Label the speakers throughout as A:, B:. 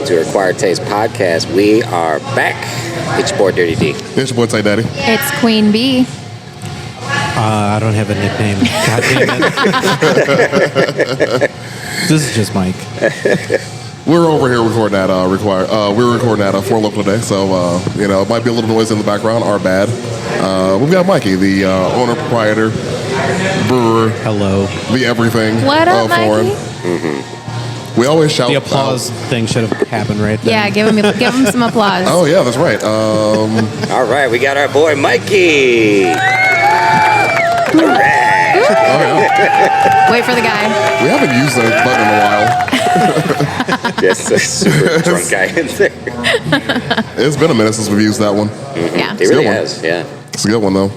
A: welcome to Acquired Taste Podcast. We are back. It's your boy Dirty D.
B: It's your boy Tay Daddy.
C: It's Queen Bee.
D: I don't have a nickname. God damn it. This is just Mike.
B: We're over here recording at we're recording at Four Local today, so it might be a little noise in the background. Our bad. We've got Mikey, the owner, proprietor, brewer.
D: Hello.
B: The everything.
C: What up,
B: of
C: Mikey?
B: Foreign. We always shout.
D: The applause thing should have happened right there.
C: Yeah, give him some applause.
B: Oh yeah, that's right.
A: All right, we got our boy Mikey. All right.
B: Oh, yeah.
C: Wait for the guy.
B: We haven't used that button in a while.
A: Just a super drunk guy in there.
B: It's been a minute since we've used that one.
C: Yeah.
A: It really has, yeah.
B: It's a good one though.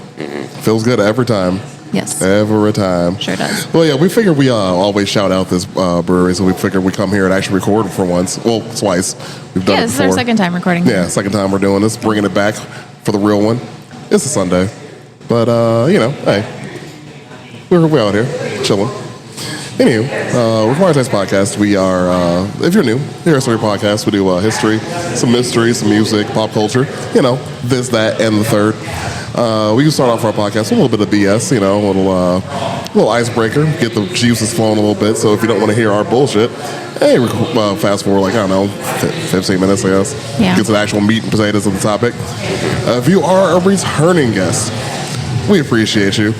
B: Feels good every time.
C: Yes.
B: Every time.
C: Sure does.
B: Well, yeah, we figured we always shout out this brewery, so we figured we come here and actually record for once. Well, twice. We've done it
C: This is
B: before.
C: our second time recording.
B: Yeah, second time we're doing this, bringing it back for the real one. It's a Sunday, but hey, we're out here chilling. Anywho, Acquired Taste Podcast. We are, if you're new, here at Story Podcast, we do history, some mystery, some music, pop culture. This, that, and the third. We can start off our podcast with a little bit of BS. A little icebreaker, get the juices flowing a little bit. So if you don't want to hear our bullshit, hey, fast forward 15 minutes, I guess.
C: Yeah.
B: Get to the actual meat and potatoes of the topic. If you are a returning guest, we appreciate you.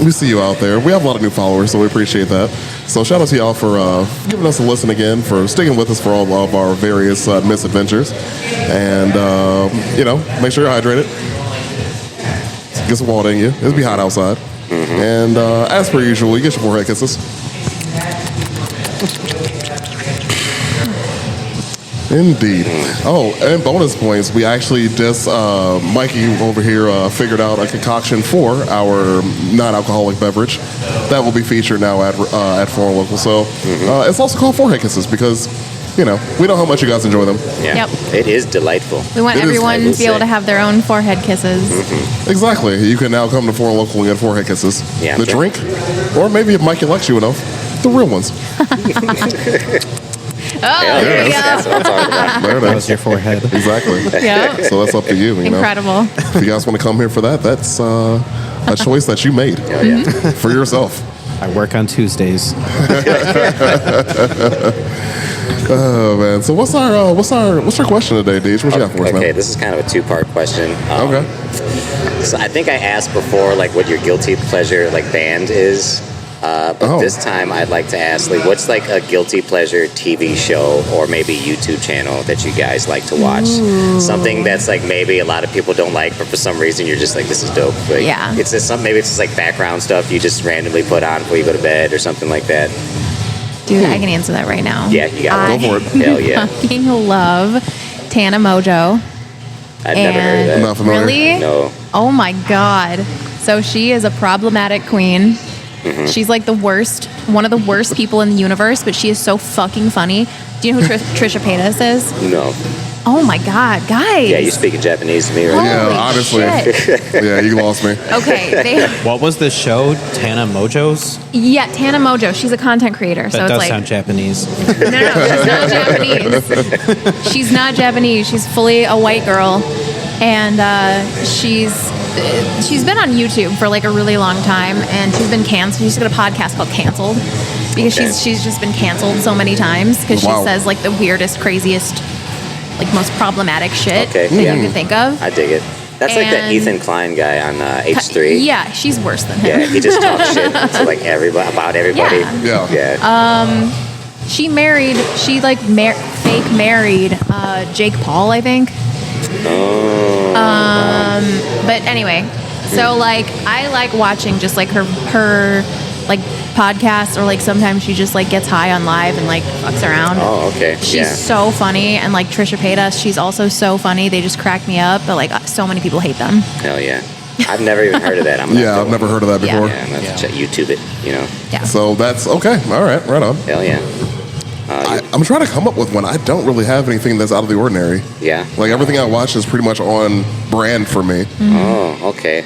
B: We see you out there. We have a lot of new followers, so we appreciate that. So shout out to y'all for giving us a listen again, for sticking with us for all of our various misadventures. And, make sure you're hydrated. Get some water in you. It'll be hot outside. And as per usual, you get your forehead kisses. Indeed. Oh, and bonus points. We actually just, Mikey over here figured out a concoction for our non-alcoholic beverage that will be featured now at Foreign Local. So it's also called Forehead Kisses because, we know how much you guys enjoy them.
A: Yeah.
C: Yep.
A: It is delightful.
C: We want everyone to be able to have their own forehead kisses.
B: Exactly. You can now come to Foreign Local and get Forehead Kisses.
A: Yeah,
B: the
A: sure.
B: drink, or maybe if Mikey likes you enough, the real ones.
C: There we go.
A: That's what I'm talking about.
B: There it
D: That
B: is.
D: was your forehead.
B: Exactly.
C: Yep.
B: So that's up to you.
C: Incredible.
B: If you guys want to come here for that, that's a choice that you made for yourself.
D: I work on Tuesdays.
B: Oh man! So what's our question today, Deej? What you got for us, man?
A: Okay, this is kind of a two-part question.
B: Okay.
A: So I think I asked before, what your guilty pleasure, band is. But this time I'd like to ask, what's a guilty pleasure TV show or maybe YouTube channel that you guys like to watch?
C: Ooh.
A: Something that's maybe a lot of people don't like, but for some reason you're just this is dope.
C: Yeah.
A: It's just maybe it's just background stuff you just randomly put on before you go to bed or something like that.
C: Dude, I can answer that right now.
A: Yeah, you got
B: it. Go for it.
A: Hell yeah.
C: I fucking love Tana Mojo.
A: I've never heard of that.
B: Not familiar.
C: Really?
A: No.
C: Oh my God. So she is a problematic queen. She's the worst, one of the worst people in the universe, but she is so fucking funny. Do you know who Trisha Paytas is?
A: No.
C: Oh my God, guys.
A: Yeah, you speaking Japanese to me right
C: Holy
A: now.
B: Yeah, honestly.
C: shit.
B: Yeah, you lost me.
C: Okay.
D: What was the show? Tana Mojo's?
C: Yeah, Tana Mojo. She's a content creator. So
D: That does
C: it's
D: sound Japanese.
C: No, she's not Japanese. She's not Japanese. She's fully a white girl. And she's been on YouTube for a really long time, and she's been canceled. She's got a podcast called Canceled because she's just been canceled so many times because she says the weirdest, craziest, most problematic shit that you can think of.
A: I dig it. That's that Ethan Klein guy on H3.
C: Yeah, she's worse than him.
A: Yeah, he just talks shit to everybody about everybody.
B: Yeah.
C: She fake married Jake Paul, I think.
A: Oh.
C: But anyway, so I like watching just her podcasts, or sometimes she just gets high on live and fucks around.
A: Oh, okay.
C: She's so funny, and Trisha Paytas, she's also so funny. They just crack me up, but so many people hate them.
A: Hell yeah. I've never even heard of that.
B: I've never heard of that before.
A: Yeah, I'm gonna have to YouTube it.
C: Yeah.
B: So that's okay. All right, right on.
A: Hell yeah.
B: I'm trying to come up with one. I don't really have anything that's out of the ordinary.
A: Yeah.
B: Everything I watch is pretty much on brand for me.
A: Oh, okay.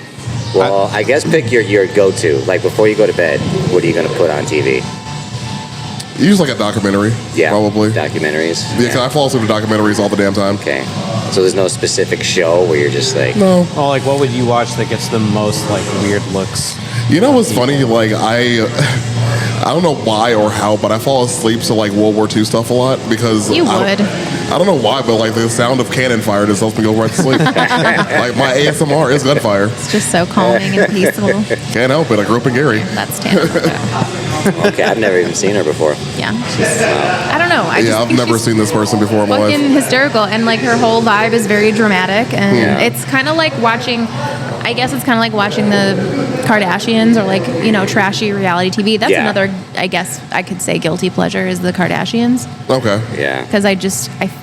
A: Well, I guess pick your go-to. Before you go to bed, what are you going to put on TV?
B: Usually like a documentary.
A: Yeah,
B: probably.
A: documentaries.
B: Yeah, because I fall asleep to documentaries all the damn time.
A: Okay. So there's no specific show where you're just like,
B: No.
D: Oh, like what would you watch that gets the most like weird looks?
B: You know what's funny? Like I don't know why or how, but I fall asleep to like World War II stuff a lot because
C: You
B: I
C: would.
B: don't know why, but like the sound of cannon fire just helps me go right to sleep. Like my ASMR is gunfire.
C: It's just so calming and peaceful.
B: Can't help it. I grew up in Gary.
C: That's Tana.
A: okay, I've never even seen her before.
C: Yeah. She's, I don't know. I just
B: I've
C: think
B: never
C: she's
B: seen this person before in my life.
C: fucking hysterical, and like her whole vibe is very dramatic, and
A: Yeah.
C: it's kind of like watching. I guess it's kind of like watching the Kardashians or like trashy reality TV. That's
A: Yeah.
C: another. I guess I could say guilty pleasure is the Kardashians
B: Okay.
A: Yeah.
C: because I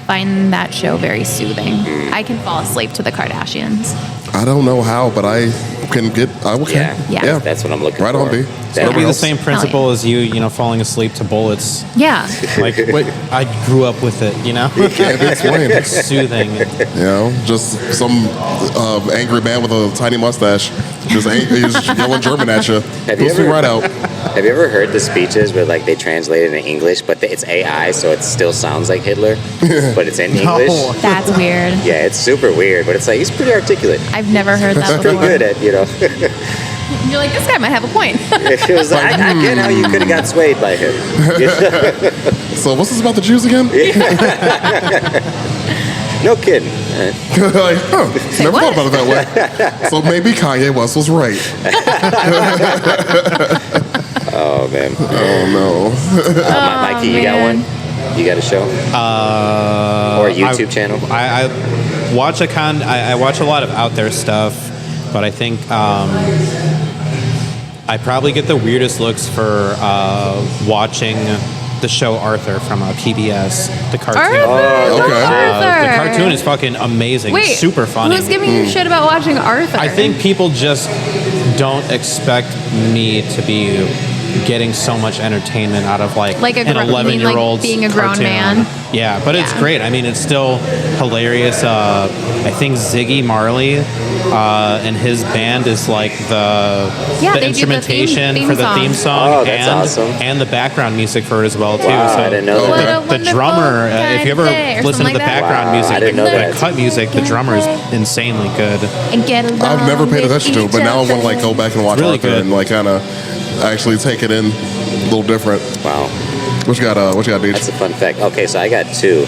C: find that show very soothing. I can fall asleep to the Kardashians.
B: I don't know how, but I can get. Okay.
C: Yeah.
A: That's what I'm looking
B: Right
A: for.
B: on, B.
A: That-
D: It'll be the
B: else?
D: same principle as you falling asleep to bullets.
C: Yeah.
D: Like what I grew up with it,
B: Can't be explained.
D: soothing.
B: Just some angry man with a tiny mustache, just yelling German at you.
A: Have you
B: Pulls me
A: ever-
B: right out.
A: Have you ever heard the speeches where like they translate it in English, but it's AI, so it still sounds like Hitler, but it's in English?
C: That's weird.
A: Yeah, it's super weird, but it's like he's pretty articulate.
C: I've never heard that
A: He's pretty
C: before.
A: good at
C: You're like, this guy might have a point.
A: It was like, I get how you could have got swayed by him.
B: So what's this about the Jews again?
A: No kidding.
B: Like, never
C: what?
B: thought about it that way. So maybe Kanye West was right.
A: Oh man.
B: Oh no.
A: Mikey, you got one? You got a show? Or a YouTube channel?
D: I watch I watch a lot of out there stuff, but I think I probably get the weirdest looks for watching the show Arthur from PBS, the cartoon.
C: Arthur.
B: okay.
C: Arthur.
D: The cartoon is fucking amazing.
C: Wait,
D: super funny.
C: Who's giving you shit about watching Arthur?
D: I think people just don't expect me to be getting so much entertainment out of like
C: Like a
D: an
C: gro-
D: 11-year-old
C: like being a grown
D: cartoon.
C: man.
D: Yeah, but it's
C: Yeah.
D: great. I mean, it's still hilarious. I think Ziggy Marley and his band is like the
C: Yeah, they do the
D: instrumentation
C: theme
D: for the
C: song.
D: theme song
A: Oh, that's awesome.
D: and the background music for it as well too.
A: Wow,
D: so
A: I didn't know
C: What
A: that.
C: a
D: the
C: wonderful
D: drummer, if you ever
C: day, or
D: listen to
C: something
D: the
C: like that.
D: background
A: Wow,
D: music,
A: I didn't know
D: the
A: that.
D: cut music, the drummer is insanely good.
C: And get along
B: I've never paid
C: with
B: attention to it,
C: each
B: but now I want to like
C: other.
B: go back and watch
D: Really
B: Arthur
D: good.
B: and like kind of actually take it in a little different.
A: Wow.
B: What you got, Deej?
A: That's a fun fact. Okay, so I got two.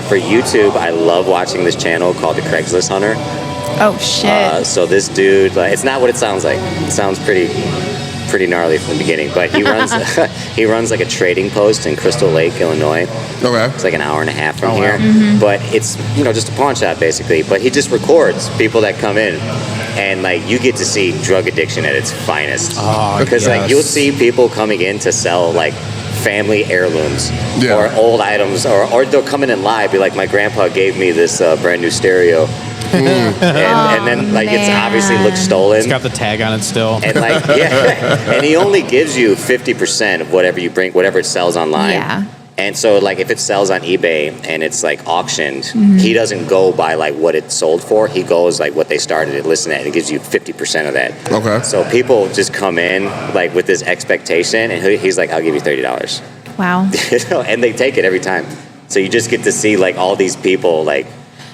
A: For YouTube, I love watching this channel called The Craigslist Hunter.
C: Oh shit.
A: So this dude, it's not what it sounds like. It sounds pretty gnarly from the beginning, but he runs he runs like a trading post in Crystal Lake, Illinois.
B: Okay.
A: It's like an hour and a half from
D: Oh,
A: here,
D: wow.
C: Mm-hmm.
A: but it's just a pawn shop basically. But he just records people that come in, and like you get to see drug addiction at its finest.
D: Oh,
A: Because like
D: yes.
A: you'll see people coming in to sell like family heirlooms
B: Yeah.
A: or old items, or they'll come in and lie, be like, my grandpa gave me this brand new stereo, and then like it's obviously looks stolen.
D: It's got the tag on it still.
A: And like, yeah, and he only gives you 50% of whatever you bring, whatever it sells online.
C: Yeah.
A: And so, like, if it sells on eBay and it's like auctioned,
C: Mm-hmm.
A: he doesn't go by like what it sold for. He goes like what they started it listing at, and it gives you 50% of that.
B: Okay.
A: So people just come in like with this expectation, and he's like, "I'll give you $30,"
C: Wow.
A: and they take it every time. So you just get to see like all these people, like,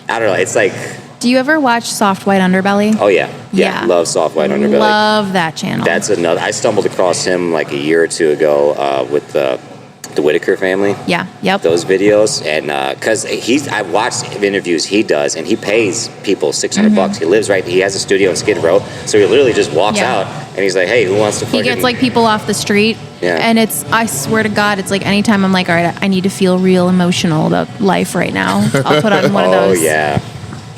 A: I don't know. It's like,
C: Do you ever watch Soft White Underbelly?
A: oh yeah,
C: Yeah.
A: love Soft White Underbelly.
C: Love that channel.
A: That's another. I stumbled across him like a year or two ago with the Whitaker family.
C: yeah. Yep.
A: Those videos, and because I've watched interviews he does, and he pays people $600. He lives right. He has a studio in Skid Row, so he literally just walks
C: Yeah.
A: out and he's like, "Hey, who wants to?"
C: He gets like people off the street.
A: Yeah.
C: And I swear to God, it's like anytime I'm like, all right, I need to feel real emotional about life right now. I'll put on one of
A: Oh
C: those.
A: yeah,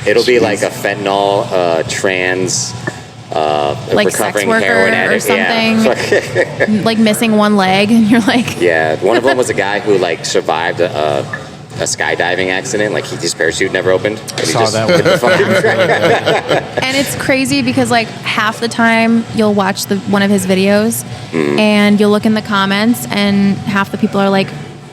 A: it'll be like a fentanyl trans.
C: Like sex
A: recovering
C: worker
A: heroin
C: or
A: addict.
C: something. Like missing one leg, and you're like,
A: Yeah, one of them was a guy who like survived a skydiving accident. Like his parachute never opened. And he
D: Saw
A: just
D: that
A: hit
D: one.
A: the fucking-
C: and it's crazy because like half the time you'll watch one of his videos, and you'll look in the comments, and half the people are like,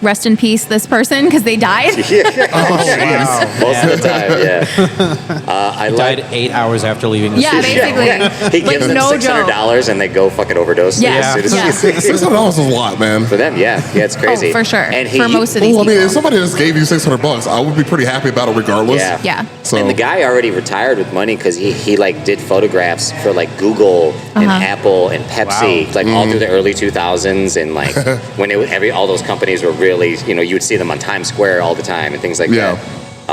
C: rest in peace, this person, because they died.
A: Wow. Most of the time, yeah.
D: I died 8 hours after leaving the
C: Yeah,
D: studio.
C: basically.
A: He gives them $600 and they go fucking overdose.
C: Yeah.
A: As soon as
B: $600 is a lot, man.
A: For them, yeah, it's crazy.
C: Oh, for sure.
A: And
C: For most of these
B: Well, I mean,
C: people.
B: if somebody just gave you $600, I would be pretty happy about it regardless.
A: Yeah.
C: Yeah.
B: So,
A: And the guy already retired with money because he like did photographs for like Google and Apple and Pepsi, like all through the early 2000s, and like when it was all those companies were really, you would see them on Times Square all the time and things like that.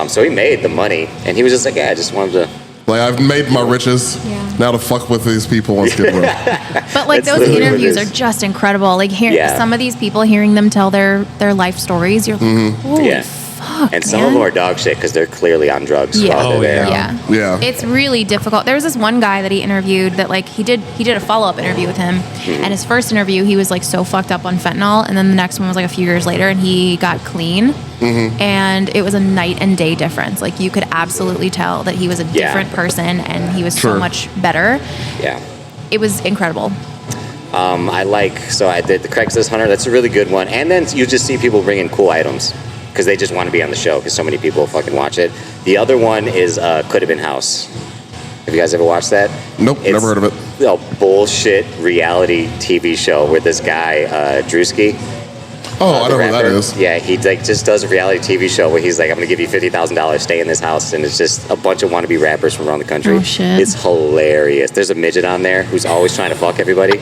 A: So he made the money, and he was just like, I just wanted to.
B: like, I've made my riches.
C: Yeah.
B: Now to fuck with these people on Skid Row.
C: But like
A: That's
C: those
A: literally what it
C: interviews
A: is.
C: are just incredible. Like
A: Yeah.
C: some of these people, hearing them tell their life stories, you're like, holy
A: Yeah.
C: fuck,
A: And some
C: man.
A: of them are dog shit because they're clearly on drugs.
C: Yeah.
A: while they're there.
C: Yeah.
B: Yeah.
C: It's really difficult. There was this one guy that he interviewed that like he did a follow-up interview with him. And his first interview he was like so fucked up on fentanyl, and then the next one was like a few years later and he got clean. And it was a night and day difference. Like you could absolutely tell that he was a different person and he was so much better.
A: Yeah.
C: It was incredible.
A: I did the Craigslist Hunter. That's a really good one. And then you just see people bringing cool items because they just want to be on the show because so many people fucking watch it. The other one is Could Have Been House. Have you guys ever watched that?
B: Nope, never heard of it.
A: A bullshit reality TV show where this guy, Drewski.
B: Oh, I know who that
A: rapper,
B: is.
A: Yeah, he like just does a reality TV show where he's like, I'm gonna give you $50,000, stay in this house, and it's just a bunch of wannabe rappers from around the country.
C: Oh, shit.
A: It's hilarious. There's a midget on there who's always trying to fuck everybody.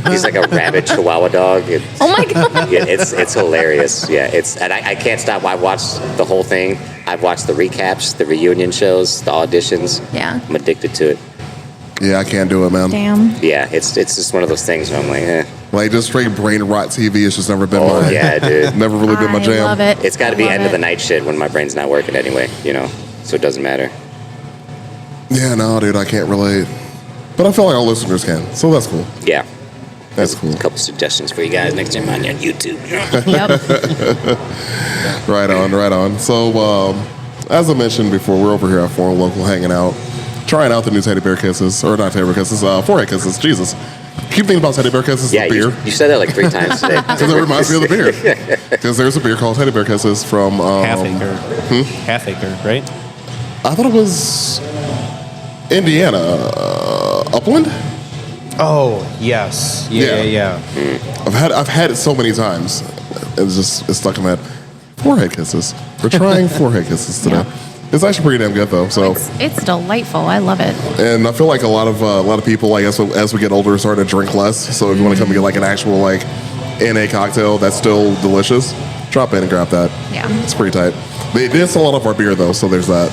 A: He's like a rabid Chihuahua dog.
C: Oh my god.
A: Yeah, it's hilarious. Yeah, and I can't stop. I watched the whole thing. I've watched the recaps, the reunion shows, the auditions.
C: Yeah.
A: I'm addicted to it.
B: Yeah, I can't do it, man.
C: Damn.
A: Yeah, it's just one of those things where I'm like, eh.
B: Like, just straight brain rot TV has just never been
A: Oh
B: my...
A: yeah, dude.
B: Never really been my jam.
C: I love it.
A: It's got to be
C: I love
A: end of the
C: it.
A: night shit when my brain's not working anyway, so it doesn't matter.
B: Yeah, no, dude, I can't relate. But I feel like our listeners can, so that's cool.
A: Yeah.
B: That's cool.
A: A couple suggestions for you guys next time on YouTube.
C: Yep.
B: Right on. So, as I mentioned before, we're over here at Foreign Local hanging out, trying out the new Teddy Bear Kisses, or not Teddy Bear Kisses, Forehead Kisses. Jesus. Keep thinking about Teddy Bear Kisses,
A: Yeah,
B: the beer.
A: you said that like 3 times today.
B: Because it reminds me of the beer. Because there's a beer called Teddy Bear Kisses from...
D: Half Acre. Half Acre, right?
B: I thought it was Indiana. Upland?
D: Oh, yes. Yeah.
B: I've had it so many times. It's stuck in my head. Forehead kisses. We're trying forehead kisses today. It's actually pretty damn good though. So
C: It's delightful. I love it.
B: and I feel like a lot of people, like as we get older, are starting to drink less. So if you want to come and get like an actual like NA cocktail that's still delicious, drop in and grab that.
C: Yeah.
B: It's pretty tight. They did sell a lot of our beer though, so there's that.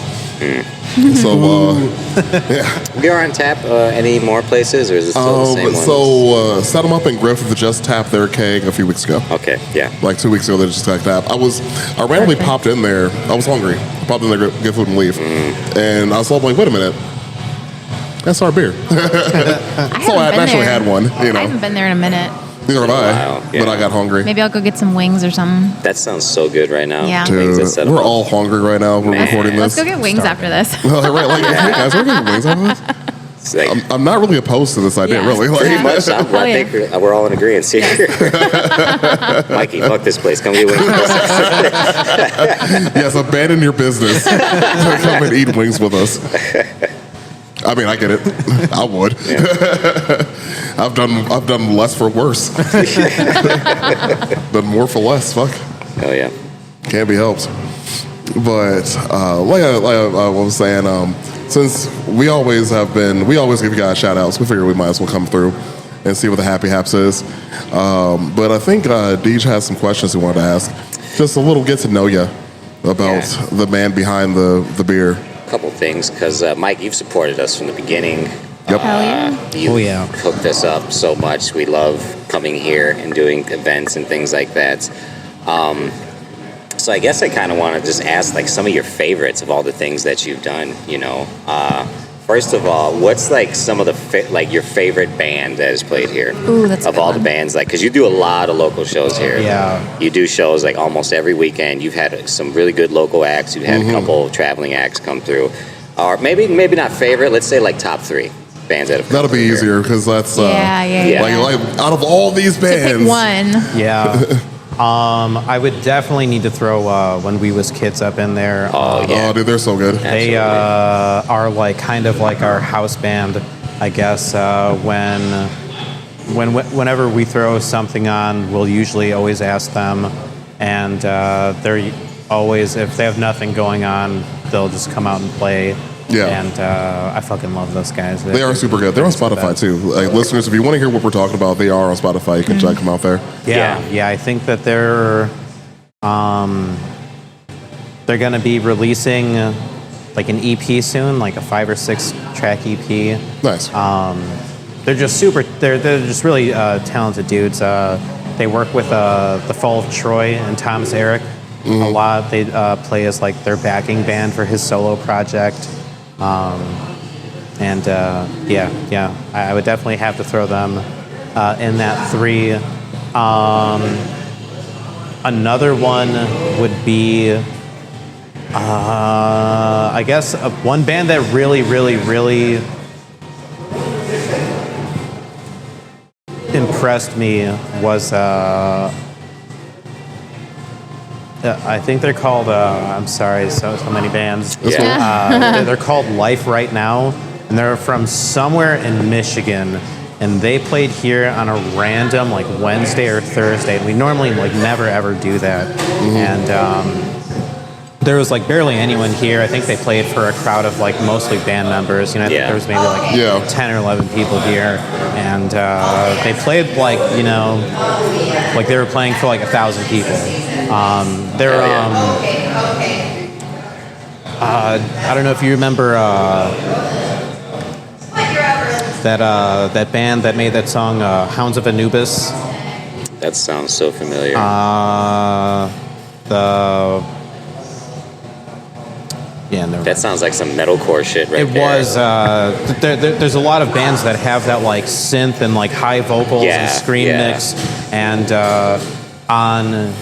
B: So yeah.
A: We are on tap any more places, or is it still the same ones?
B: So Set 'em Up and Griffith just tapped their keg a few weeks ago.
A: Okay, yeah.
B: Like 2 weeks ago, they just tapped that. I randomly popped in there. I was hungry. I popped in there to get food and leave. And I was like, wait a minute. That's our beer. So I
C: been
B: actually
C: there.
B: had one,
C: I haven't been there in a minute.
B: Neither have I.
A: Wow, yeah.
B: But I got hungry.
C: Maybe I'll go get some wings or something.
A: That sounds so good right now.
C: Yeah.
A: Wings
B: Dude,
A: at Set 'em
B: we're
A: Up.
B: all hungry right now. We're
A: Man.
B: recording
C: Let's
B: this.
C: go get wings after this.
B: Right, like, hey guys, we're getting wings after this.
A: It's like,
B: I'm not really opposed to this idea,
C: Yeah.
B: really. Like,
A: pretty much. I
C: Oh, yeah.
A: think we're all in agreement here. Mikey, fuck this place. Come get wings.
B: Yes, abandon your business. Come and eat wings with us. I mean, I get it. I would. I've done less for worse. Done more for less. Fuck.
A: Oh yeah.
B: Can't be helped. But like I was saying, since we always give you guys shout outs, we figure we might as well come through and see what the Happy Haps is. But I think Deej has some questions he wanted to ask. Just a little get to know you about the man behind the beer.
A: Couple things, because Mike, you've supported us from the beginning.
B: Yep.
C: Hell yeah.
A: You hooked us up so much. We love coming here and doing events and things like that. So I guess I kind of want to just ask like some of your favorites of all the things that you've done. First of all, what's like some of the your favorite band that has played here?
C: Ooh, that's a
A: of
C: good
A: all
C: one.
A: the bands, like because you do a lot of local shows here.
D: Yeah.
A: You do shows like almost every weekend. You've had some really good local acts. You've had a couple traveling acts come through, or maybe not favorite. Let's say like top 3 bands that have come
B: That'll be
A: through
B: easier because that's
C: Yeah.
B: like out of all these
C: To
B: bands.
C: pick one.
D: Yeah. I would definitely need to throw When We Was Kids up in there.
A: Oh, yeah.
B: Oh, dude, they're so good.
D: They are like kind of like our house band, I guess. Whenever we throw something on, we'll usually always ask them, and they're always, if they have nothing going on, they'll just come out and play.
B: Yeah.
D: And I fucking love those guys.
B: They are super good. They're on Spotify too. Like, listeners, if you want to hear what we're talking about, they are on Spotify. You can check them out there.
D: Yeah. I think that they're going to be releasing like an EP soon, like a 5 or 6 track EP.
B: Nice.
D: They're just they're just really talented dudes. They work with the Fall of Troy and Thomas Eric a lot. They play as like their backing band for his solo project. I would definitely have to throw them in that 3. Another one would be, I guess, one band that really, really, really impressed me was, I think they're called, I'm sorry, so many bands. They're called Life Right Now, and they're from somewhere in Michigan. And they played here on a random like Wednesday or Thursday. We normally like never ever do that. And there was like barely anyone here. I think they played for a crowd of like mostly band members. You know, I think there was maybe like 10 or 11 people here. And they played like, you know, like they were playing for like 1,000 people. I don't know if you remember that band that made that song, Hounds of Anubis.
A: That sounds so familiar. That sounds like some metalcore shit right there.
D: It was. There's a lot of bands that have that like synth and like high vocals and scream mix, and on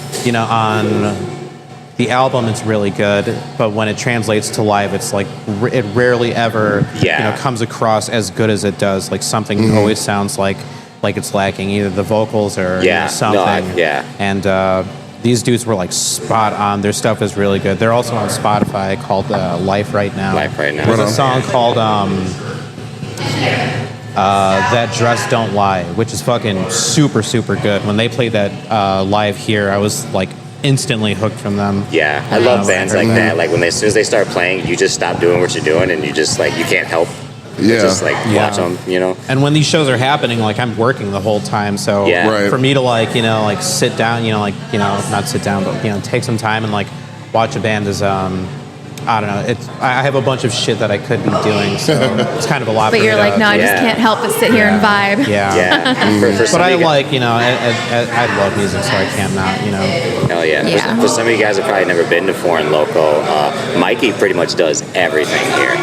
D: the album it's really good, but when it translates to live, it's like it rarely ever comes across as good as it does. Like something always sounds like it's lacking, either the vocals or something. And these dudes were like spot on. Their stuff is really good. They're also on Spotify called Life Right Now.
A: Life Right Now.
D: There's a song called That Dress Don't Lie, which is fucking super, super good. When they played that live here, I was like instantly hooked from them.
A: Yeah, I love bands like that. Like when as soon as they start playing, you just stop doing what you're doing, and you just like you can't help. Just like watch them, you know.
D: And when these shows are happening, like I'm working the whole time, so for me to like sit down, not sit down, but take some time and like watch a band is I don't know. I have a bunch of shit that I could be doing, so it's kind of a lot.
C: But you're like, no, I just can't help but sit here and vibe.
A: For
D: but I like, I love music, so I can't not,
A: Hell yeah. For some of you guys have probably never been to Foreign Loco, Mikey pretty much does everything here.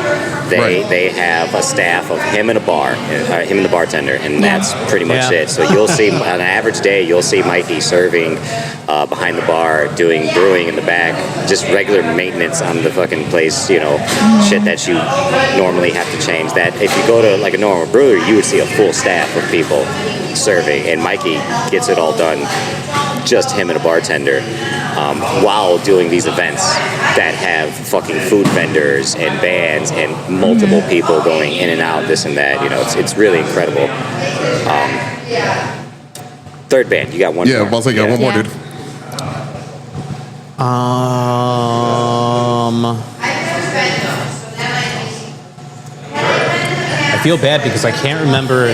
A: They have a staff of him and a bar, him and the bartender, and that's pretty much it. So you'll see, on an average day, you'll see Mikey serving behind the bar, doing brewing in the back, just regular maintenance on the fucking place, shit that you normally have to change. That if you go to like a normal brewery, you would see a full staff of people serving, and Mikey gets it all done, just him and a bartender, while doing these events that have fucking food vendors and bands and multiple people going in and out, this and that. It's really incredible. Third band, you got one?
B: Yeah, I'll say you got one more, dude.
D: I feel bad because I can't remember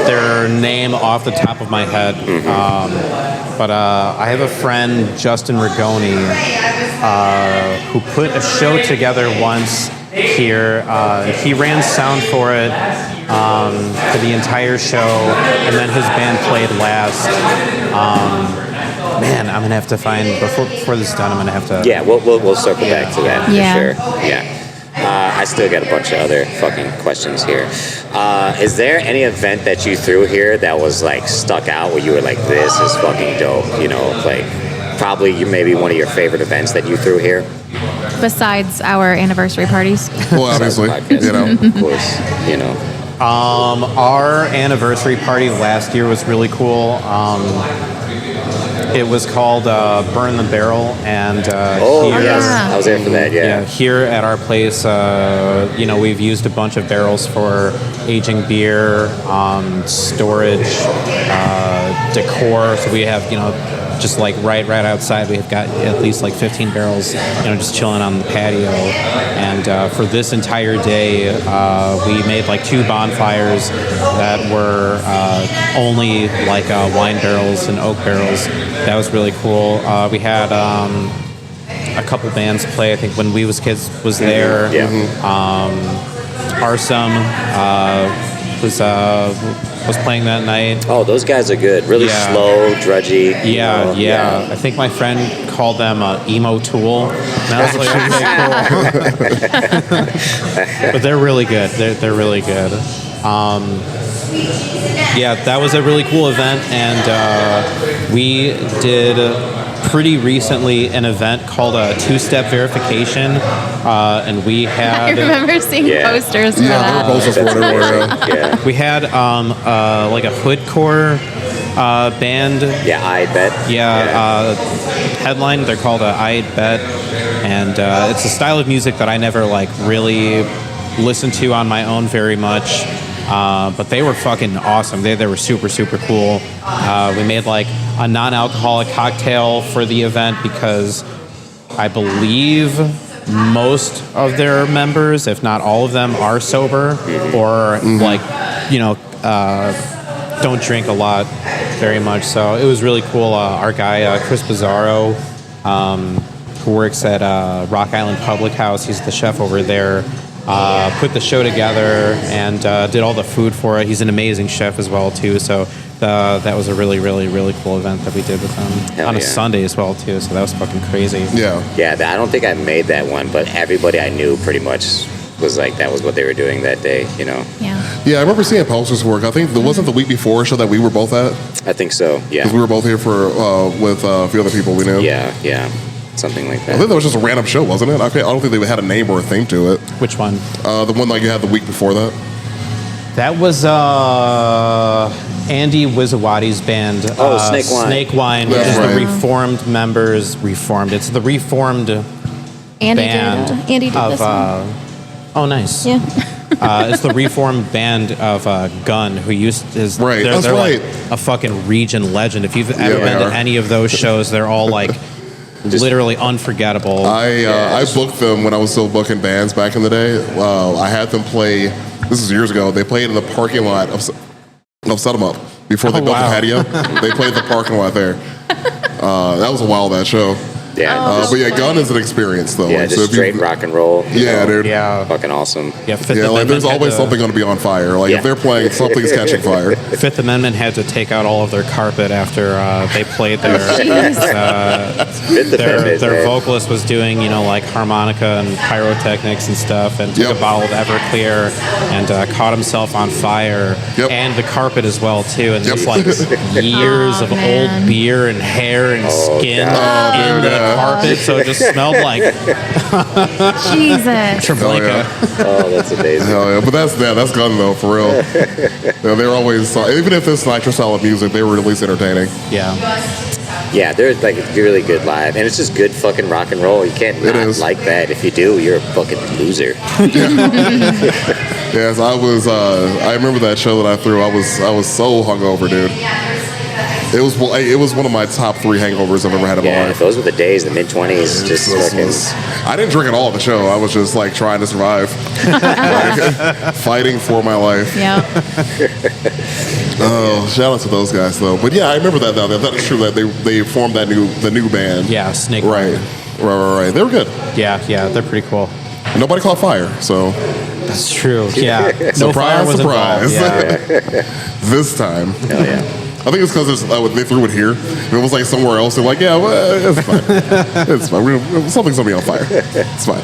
D: their name off the top of my head. But I have a friend, Justin Rigoni, who put a show together once here. He ran sound for it for the entire show, and then his band played last. Man, I'm gonna have to find before this is done. I'm gonna have to.
A: Yeah, we'll circle back to that for sure. Yeah. I still got a bunch of other fucking questions here. Is there any event that you threw here that was like stuck out where you were like, this is fucking dope? Like probably maybe one of your favorite events that you threw here?
C: Besides our anniversary parties.
B: Well, obviously,
A: of course,
D: Our anniversary party last year was really cool. It was called Burn the Barrel, and here,
A: yes, I was there for that. Yeah.
D: Here at our place, we've used a bunch of barrels for aging beer, storage, decor. So we have, just like right outside, we've got at least like 15 barrels, just chilling on the patio. And for this entire day, we made like 2 bonfires that were only like wine barrels and oak barrels. That was really cool. We had a couple bands play. I think When We Was Kids was there. Arsum was playing that night.
A: Oh, those guys are good. Really slow, drudgy.
D: Yeah. I think my friend called them emo tool. And I was like, okay, cool. But they're really good. They're really good. That was a really cool event, and we did pretty recently an event called a 2-step verification, and we had.
C: I remember seeing posters for that.
B: There were posters for it.
D: We had like a hoodcore band.
A: Yeah, I bet.
D: Headline. They're called I Bet, and it's a style of music that I never like really listened to on my own very much. But they were fucking awesome. They were super, super cool. We made like a non-alcoholic cocktail for the event because I believe most of their members, if not all of them, are sober or don't drink a lot very much. So it was really cool. Our guy, Chris Bizzaro, who works at Rock Island Public House, he's the chef over there, put the show together and did all the food for it. He's an amazing chef as well, too. So that was a really, really, really cool event that we did with him on a Sunday as well, too. So that was fucking crazy.
B: Yeah.
A: I don't think I made that one, but everybody I knew pretty much was like, that was what they were doing that day,
C: Yeah.
B: Yeah, I remember seeing posters work. I think it wasn't the week before a show that we were both at.
A: I think so, yeah.
B: Because we were both here for with a few other people we knew.
A: Yeah. Something like that.
B: I think that was just a random show, wasn't it? I don't think they had a name or a theme to it.
D: Which one?
B: The one that you had the week before that.
D: That was Andy Wizawati's band.
A: Snake Wine.
D: Snake Wine, which is the Reformed members. It's the Reformed band.
C: Andy did this one.
D: Oh, nice.
C: Yeah.
D: It's the Reformed band of Gunn, who they're like a fucking region legend. If you've ever been to any of those shows, they're all like literally unforgettable.
B: I booked them when I was still booking bands back in the day. I had them play. This is years ago. They played in the parking lot of Set 'em Up before they built the patio. They played the parking lot there. That was a wild that show.
A: Yeah.
B: But Gunn is an experience though.
A: Yeah, just straight rock and roll.
B: Yeah, dude.
D: Yeah.
A: Fucking awesome.
D: Yeah,
B: there's always something going to be on fire. Like if they're playing, something's catching fire.
D: Fifth Amendment had to take out all of their carpet after they played there. Their vocalist was doing, like harmonica and pyrotechnics and stuff, and took a bottle of Everclear and caught himself on fire, and the carpet as well too. And there's like years of old beer and hair and skin in the carpet, so it just smelled like
C: Jesus.
D: Treblinka.
A: Oh, that's amazing.
B: Hell yeah. But that's Gunn though, for real. They're always, even if it's not your style of music, they were at least entertaining.
A: Yeah, they're like really good live, and it's just good fucking rock and roll. You can't not like that. If you do, you're a fucking loser.
B: Yes, I remember that show that I threw. I was so hungover, dude. It was one of my top 3 hangovers I've ever had in my life.
A: Those were the days, the mid-20s.
B: I didn't drink at all at the show. I was just like trying to survive, fighting for my life.
C: Yeah.
B: Oh, shout out to those guys though. But yeah, I remember that though. That is true that they formed the new band.
D: Yeah, Snake.
B: Right. They were good.
D: Yeah, they're pretty cool.
B: Nobody caught fire, so.
D: That's true. Yeah.
B: No fire was surprise.
D: Yeah.
B: This time.
A: Hell yeah.
B: I think it's because they threw it here. If it was like somewhere else, they're like, yeah, well, it's fine. It's fine. Something's going to be on fire. It's fine.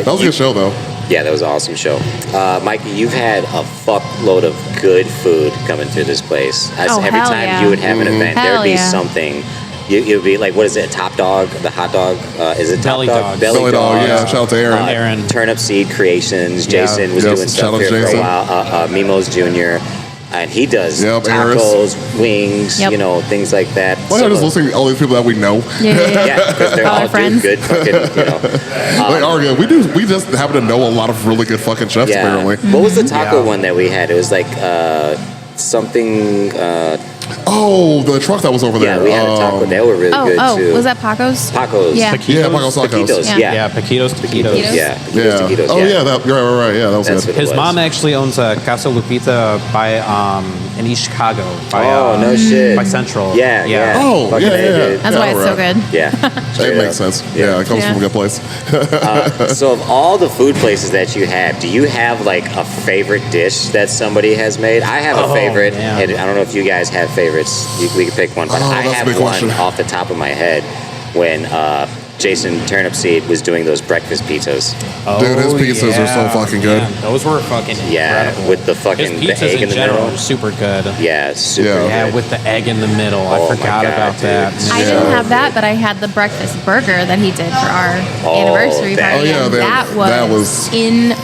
B: That was a good show, though.
A: Yeah, that was an awesome show. Mikey, you've had a fuckload of good food coming to this place. Every time you would have an event, there would be something it would be like, what is it? Top Dog, the hot dog? Is it Top
D: Belly
A: Dog?
D: Dogs.
B: Belly Dog, yeah. Shout out to Aaron.
D: Aaron.
A: Turnip Seed Creations. Jason was
B: Yes,
A: doing
B: shout
A: stuff
B: out
A: here for
B: Jason.
A: a while. Mimos Jr. And he does
B: Yep,
A: tacos, wings,
C: Yep.
A: you know, things like that.
B: Well, I'm just listening to all these people that we know.
A: Yeah, because they're
C: All our
A: all
C: friends.
A: good fucking, you know.
B: Like, we just happen to know a lot of really good fucking chefs,
A: Yeah.
B: apparently.
A: What was the taco
D: Yeah.
A: one that we had? It was like something.
B: Oh, the truck that was over there.
A: Yeah, we had a taco. They were really good too.
C: Was that Paco's?
A: Tacos?
C: Yeah.
B: Yeah, Pacos Tacos.
A: Taquitos.
C: Yeah.
A: Yeah.
D: Paquitos.
C: Taquitos.
A: Yeah.
B: Yeah.
A: Taquitos.
B: Oh, yeah. Right. Yeah, that was
A: That's
B: good.
A: what
D: His
A: it was.
D: mom actually owns a Casa Lupita in East Chicago. By,
A: No shit.
D: By Central.
A: Yeah.
B: Oh,
A: Fucking
B: yeah.
A: A, dude.
C: That's why it's so
B: right.
C: good.
A: Yeah.
B: It makes sense. Yeah, it comes
C: Yeah.
B: from a good place.
A: So, of all the food places that you have, do you have like a favorite dish that somebody has made? I have a favorite,
D: man.
A: and I don't know if you guys have favorites. We could pick one, but I
B: that's a
A: have
B: big
A: one
B: question.
A: off the top of my head when Jason Turnip Seed was doing those breakfast pizzas.
B: Dude, his pizzas are so fucking good.
D: Man, those were fucking
A: Yeah,
D: incredible.
A: with the fucking
D: His
A: the
D: pizzas
A: egg in the
D: general
A: middle.
D: are super good.
A: Yeah, super.
B: Yeah.
D: Yeah,
A: good.
D: with the egg in the middle.
A: Oh
D: I
A: my
D: forgot
A: God,
D: about
A: dude.
D: that.
C: I didn't have that, but I had the breakfast burger that he did for our anniversary
A: that-
C: party.
A: Oh,
B: yeah,
C: and
B: that
C: that
B: was
C: was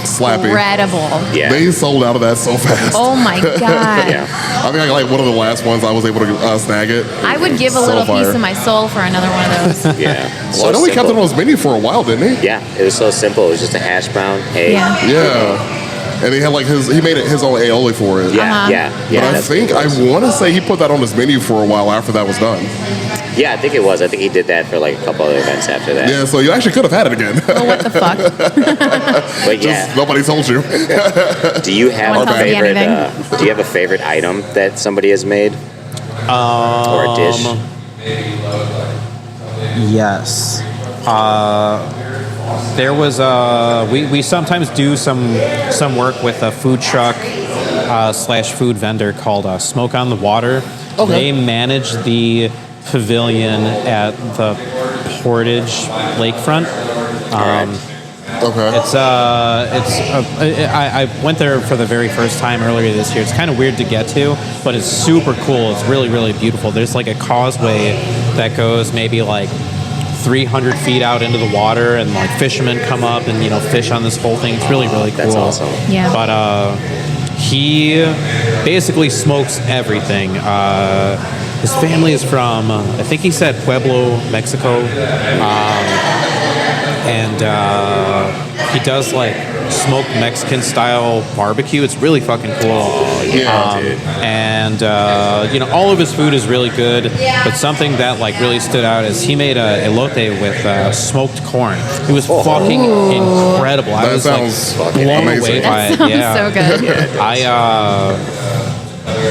B: slappy.
C: incredible.
A: Yeah.
B: They sold out of that so fast.
C: Oh my god!
A: Yeah.
B: I think like one of the last ones I was able to snag it.
C: I would give a
B: So
C: little
B: fire.
C: piece of my soul for another one of those.
A: Yeah.
B: Well, I know he kept it on his menu for a while, didn't he?
A: Yeah, it was so simple. It was just a hash brown, egg.
C: Yeah.
B: Yeah. And he had like he made it his own aioli for it.
A: Yeah, yeah.
B: But I
A: that's
B: think
A: what
B: I
A: it was.
B: want to say he put that on his menu for a while after that was done.
A: Yeah, I think it was. I think he did that for like a couple other events after that.
B: Yeah, so you actually could have had it again.
C: Well, what the fuck?
A: But yeah,
B: Just nobody told you.
A: do you have
C: One
A: a
C: tells me
A: favorite?
C: anything.
A: Do you have a favorite item that somebody has made, or a dish?
D: Yes. There was we sometimes do some work with a food truck slash food vendor called Smoke on the Water.
B: Okay.
D: They manage the pavilion at the Portage Lakefront.
B: Okay.
D: I went there for the very first time earlier this year. It's kind of weird to get to, but it's super cool. It's really, really beautiful. There's like a causeway that goes maybe like 300 feet out into the water, and like fishermen come up and fish on this whole thing. It's really, really cool.
A: That's awesome.
C: Yeah.
D: But he basically smokes everything. His family is from, I think he said Pueblo, Mexico. And he does like smoked Mexican style barbecue. It's really fucking cool.
B: Yeah,
A: dude.
D: And all of his food is really good. But something that like really stood out is he made a elote with smoked corn. It was fucking incredible. I
B: That
D: was
B: sounds
D: like
B: fucking
D: blown
B: amazing.
D: away by it.
C: Sounds
D: Yeah.
C: so good.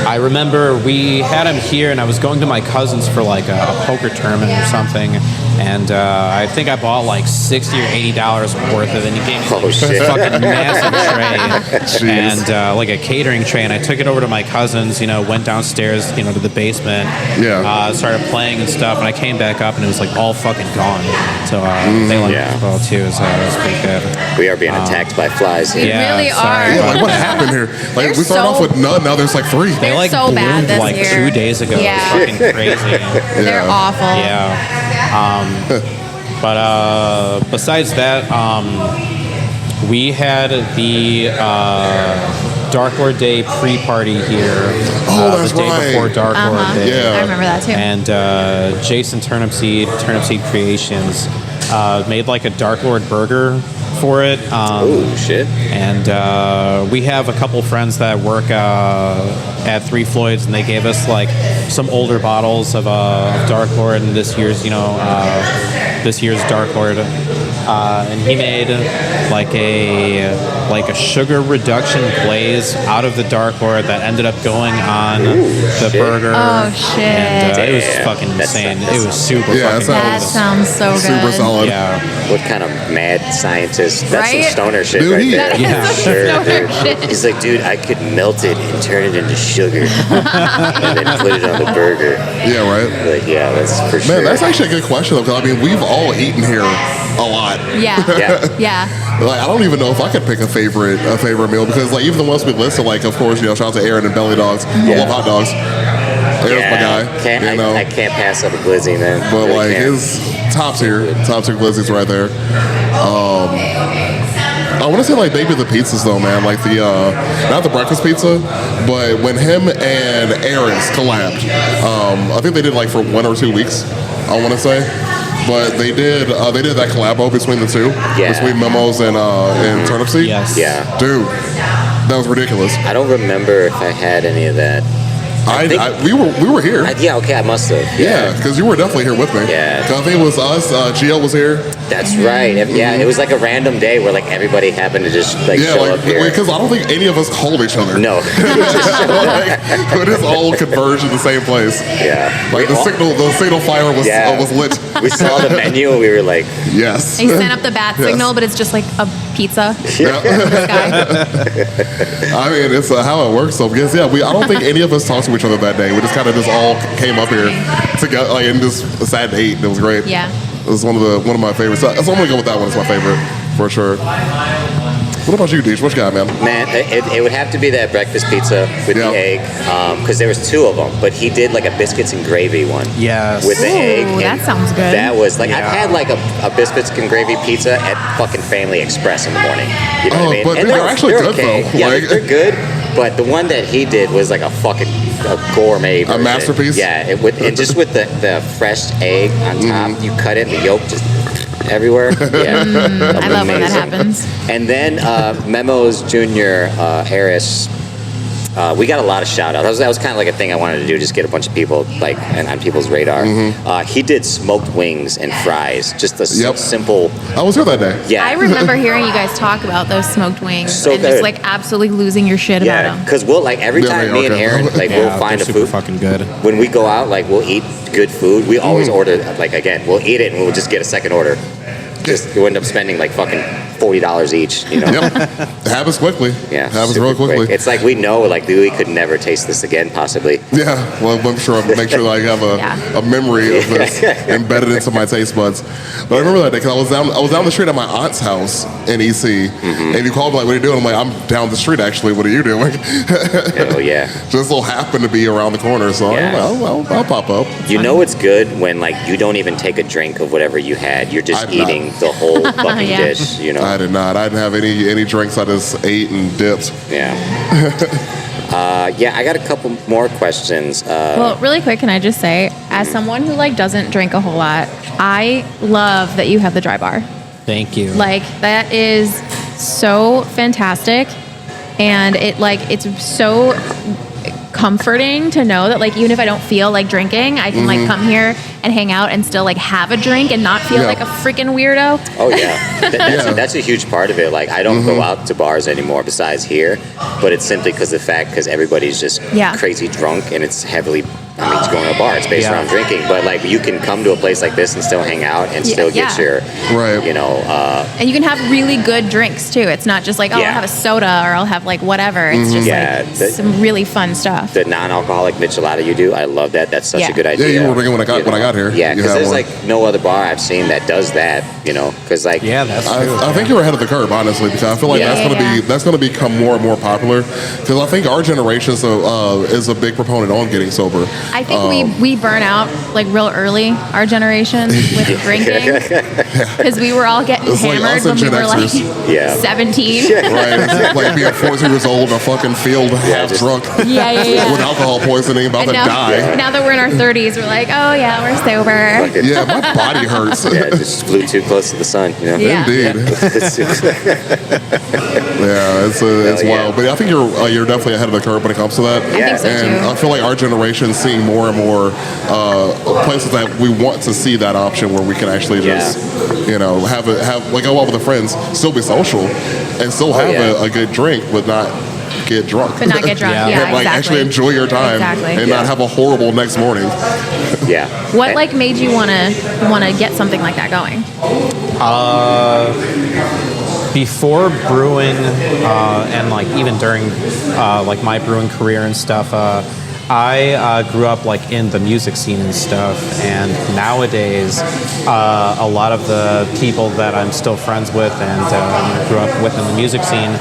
D: I remember we had him here, and I was going to my cousin's for like a poker tournament or something, and I think I bought like $60 or $80 worth of it, and he gave me like,
A: Oh, shit.
D: this fucking massive tray,
B: Jeez.
D: and like a catering tray, and I took it over to my cousin's, went downstairs, to the basement, started playing and stuff, and I came back up, and it was like all fucking gone. So they liked
A: Yeah.
D: it as well too, so it was pretty good.
A: We are being attacked by flies here.
D: Yeah,
C: really
D: sorry
C: are.
B: Yeah,
D: about
B: like what
D: that.
B: happened here? Like
C: They're
B: we started off
C: so-
B: with none, now there's like 3.
D: They
C: They're
D: like
C: so bad
D: bloomed
C: this
D: like
C: year.
D: 2 days ago.
C: Yeah.
D: It was fucking crazy.
C: They're
B: Yeah.
C: awful.
D: Yeah. But besides that, we had the Dark Lord Day pre-party here.
B: Oh, that's
D: the day
B: right.
D: before Dark Lord Day.
B: Yeah.
C: I remember that too.
D: And Jason Turnip Seed Creations, made like a Dark Lord burger for it.
A: Oh shit!
D: And we have a couple friends that work at Three Floyds, and they gave us like some older bottles of Dark Lord and this year's Dark Lord. And he made like a sugar reduction glaze out of the Dark Lord that ended up going on the
A: shit.
D: burger.
C: Oh, shit.
D: And it was
A: Damn.
D: fucking
A: That's-
D: insane.
A: that's-
D: It was super
B: Yeah,
D: fucking
C: That
D: good.
C: sounds so good.
B: Super solid.
D: Yeah.
A: What kind of mad scientist? That's
C: Right?
A: some stoner shit
B: Dude,
A: right
B: he-
A: there.
C: That
D: Yeah.
C: is some
A: Sure,
C: stoner
A: dude.
C: shit.
A: He's like, dude, I could melt it and turn it into sugar, and then put it on the burger.
B: Yeah, right.
A: Like, yeah, that's for sure.
B: Man, that's actually a good question though, because I mean we've all eaten here a lot.
C: Yeah.
A: Yeah.
C: Yeah.
B: Like I don't even know if I could pick a favorite meal because like even the ones we listed, like of course shout out to Aaron and Belly Dogs. I
A: Yeah.
B: love hot dogs. Aaron's my guy.
A: I can't pass up a glizzy, man.
B: But
A: really
B: like
A: can't.
B: his top tier glizzies right there. I want to say like maybe the pizzas though, man. Like the not the breakfast pizza, but when him and Aaron's collabed, I think they did like for 1 or 2 weeks. I want to say, but they did that collabo between the two, between Memos and Turnip Seed.
D: Yes.
A: Yeah.
B: Dude, that was ridiculous.
A: I don't remember if I had any of that.
B: We were here.
A: Okay, I must have.
B: Yeah, because you were definitely here with me.
A: Yeah.
B: 'Cause I think it was us. Gio was here.
A: That's right. Yeah, it was like a random day where like everybody happened to just like show up here.
B: Because I don't think any of us called each other.
A: No.
B: It is all converged in the same place.
A: Yeah.
B: Like the signal fire was lit.
A: We saw the menu and we were like,
B: yes.
C: They sent up the bat signal, but it's just like a pizza.
B: Yeah. I mean, it's how it works. So because I don't think any of us talked to each other that day. We just kind of all came up here together, like, and just sat and ate. And it was great.
C: Yeah.
B: It was one of my favorites. So I'm gonna go with that one as my favorite for sure. What about you, Deej? What you got, man?
A: Man, it would have to be that breakfast pizza with the egg, because there was 2 of them. But he did like a biscuits and gravy one.
D: Yes.
A: With the egg.
C: Ooh, that sounds good.
A: That was like I've had like a biscuits and gravy pizza at fucking Family Express in the morning. You know what I mean?
B: But
A: And
B: they're actually good though.
A: Yeah,
B: Like,
A: they're good. But the one that he did was like a fucking gourmet version.
B: A masterpiece?
A: Yeah, and just with the fresh egg on top, you cut it, the yolk just everywhere. Yeah,
C: I love when that happens.
A: And then Memos Jr. Harris. We got a lot of shout outs. That was kind of like a thing I wanted to do, just get a bunch of people like on people's radar. He did smoked wings and fries, just a simple.
B: I was here that day.
A: Yeah,
C: I remember hearing you guys talk about those smoked wings
A: So
C: and
A: good.
C: just like absolutely losing your shit about them.
A: because we'll like every time me and Aaron like we'll find a
D: super
A: food.
D: fucking good.
A: When we go out, like we'll eat good food. We always order like we'll eat it and we'll just get a second order. Just you end up spending like fucking $40 each, you know.
B: Yep. It happens quickly.
A: Yeah,
B: It happens
A: super
B: real quickly.
A: quick. It's like we know like we could never taste this again, possibly.
B: Yeah, well, I'm sure I'll make sure I have a memory of this embedded into my taste buds. But I remember that day because I was down the street at my aunt's house in EC, and you called me like, "What are you doing?" I'm like, "I'm down the street actually. What are you doing?"
A: Oh yeah.
B: Just so happened to be around the corner, so
A: Yeah.
B: I'll pop up.
A: You know it's good when like you don't even take a drink of whatever you had. You're just eating the whole fucking dish, you know.
B: I did not. I didn't have any drinks. I just ate and dipped.
A: Yeah. I got a couple more questions.
C: Well, really quick, can I just say, as someone who like doesn't drink a whole lot, I love that you have the dry bar.
D: Thank you.
C: Like that is so fantastic, and it's so comforting to know that like even if I don't feel like drinking, I can like come here and hang out and still like have a drink and not feel like a freaking weirdo.
A: Oh yeah, that's a huge part of it. Like I don't go out to bars anymore besides here, but it's simply because everybody's just crazy drunk and it's heavily. I mean, it's going to a bar. It's based around drinking, but like you can come to a place like this and still hang out and still get your, you know. And
C: you can have really good drinks too. It's not just like I'll have a soda or I'll have like whatever. It's just like some really fun stuff.
A: The non-alcoholic michelada you do, I love that. That's such a good idea.
B: Yeah, you were drinking when I got here.
A: Yeah, because there's like no other bar I've seen that does that. You know, because like
D: that's true.
B: I think you're ahead of the curve, honestly, because I feel like that's going to become more and more popular. Because I think our generation is a big proponent on getting sober.
C: I think we burn out like real early, our generation, with drinking. Because we were all getting hammered when we were like 17.
B: Right, it's like being 14 years old in a fucking field half drunk with alcohol poisoning, about to die.
C: Now that we're in our 30s, we're like, oh yeah, we're sober.
B: Yeah, my body hurts.
A: Yeah, just flew too close to the sun, you know?
C: Yeah.
B: Indeed. Yeah, it's wild. But I think you're definitely ahead of the curve when it comes to that.
C: I think so
B: and
C: too.
B: I feel like our generation seeing more and more places that we want to see that option where we can actually just, you know, have like go out with the friends, still be social, and still have a good drink, but not get drunk.
C: But not get drunk. Yeah,
B: like actually enjoy your time and not have a horrible next morning.
A: Yeah.
C: What like made you wanna get something like that going?
D: Before brewing and like even during like my brewing career and stuff, I grew up like in the music scene and stuff, and nowadays a lot of the people that I'm still friends with and grew up with in the music scene,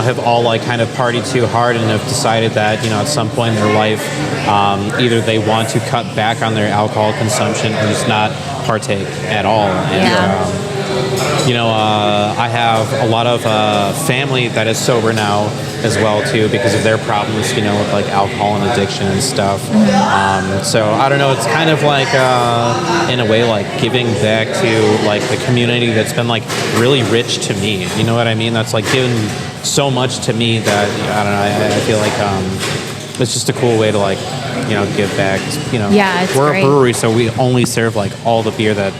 D: have all like kind of partied too hard and have decided that at some point in their life, either they want to cut back on their alcohol consumption or just not partake at all. And, I have a lot of family that is sober now as well too because of their problems, with like alcohol and addiction and stuff. So I don't know. It's kind of like in a way like giving back to like the community that's been like really rich to me. You know what I mean? That's like given so much to me that I don't know. I feel like it's just a cool way to like give back.
C: Yeah, it's
D: we're
C: great.
D: a brewery, so we only serve like all the beer that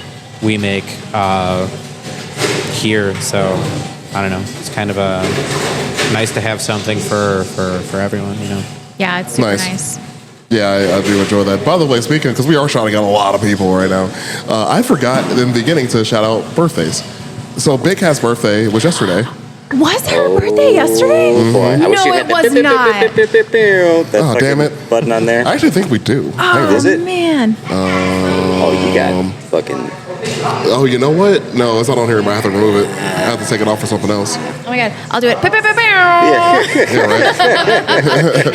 D: we make here. So I don't know. It's kind of nice to have something for everyone.
C: Yeah, it's super nice.
B: Yeah, I do enjoy that. By the way, speaking, because we are shouting out a lot of people right now, I forgot in the beginning to shout out birthdays. So Big Cat's birthday was yesterday.
C: Was her birthday yesterday?
A: Boy, I wish you
C: No,
A: had
C: it was not.
A: that
B: Damn it.
A: button on there.
B: I actually think we do.
C: Oh,
A: Is it?
C: man.
A: Oh, you got fucking.
B: Oh, you know what? No, it's not on here. I have to remove it. I have to take it off for something else.
C: Oh, my God. I'll do it.
B: Yeah, right?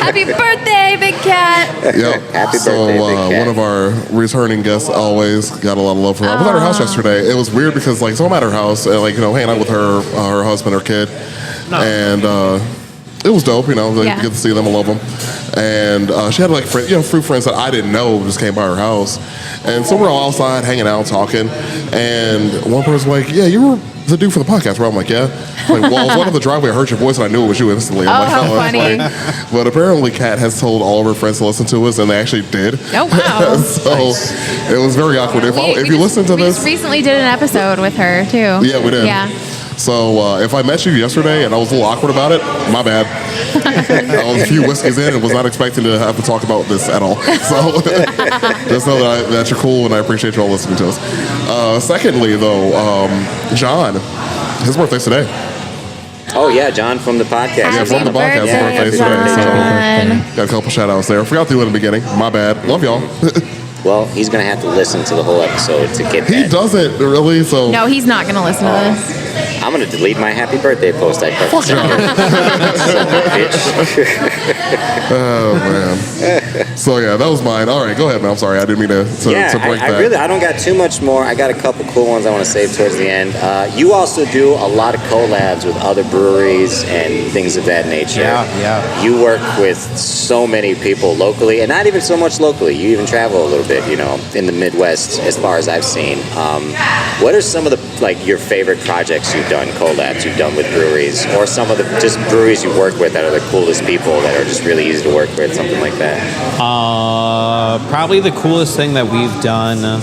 C: Happy birthday, Big Cat.
B: Yep.
A: Happy
B: So
A: birthday, Big Cat.
B: one of our returning guests always got a lot of love for her. I was at her house yesterday. It was weird because so I'm at her house and hanging out with her husband, her kid, and it was dope. Get to see them. I love them. And she had like few friends that I didn't know just came by her house, and so we're all outside hanging out, talking, and one person's like, "Yeah, you were the dude for the podcast," right? I'm like, "Yeah." Like, well, I was walking the driveway, I heard your voice, and I knew it was you instantly. I'm like,
C: how funny.
B: That's But apparently, Kat has told all of her friends to listen to us, and they actually did.
C: Oh, wow.
B: So it was very awkward. If you listen to this,
C: we recently did an episode with her, too.
B: yeah, we did.
C: Yeah.
B: So if I met you yesterday and I was a little awkward about it, my bad. I was a few whiskeys in and was not expecting to have to talk about this at all. So just know that you're cool and I appreciate you all listening to us. Secondly, though, John, his birthday's today.
A: Oh yeah, John from the podcast.
B: Yeah, from the podcast. His birthday's today. So got a couple shout outs there. Forgot to do it in the beginning. My bad. Love y'all.
A: Well, he's gonna have to listen to the whole episode to get that.
B: He doesn't really, so.
C: No, he's not going to listen to this.
A: I'm gonna delete my happy birthday post I put.
B: Fuck John.
A: Bitch.
B: Oh, man. So, yeah, that was mine. All right, go ahead, man. I'm sorry. I didn't mean to break that.
A: I don't got too much more. I got a couple cool ones I want to save towards the end. You also do a lot of collabs with other breweries and things of that nature.
D: Yeah.
A: You work with so many people locally, and not even so much locally. You even travel a little bit, in the Midwest, as far as I've seen. What are some of the your favorite projects you've done, collabs you've done with breweries, or some of the just breweries you work with that are the coolest people that are just really easy to work with, something like that?
D: Probably the coolest thing that we've done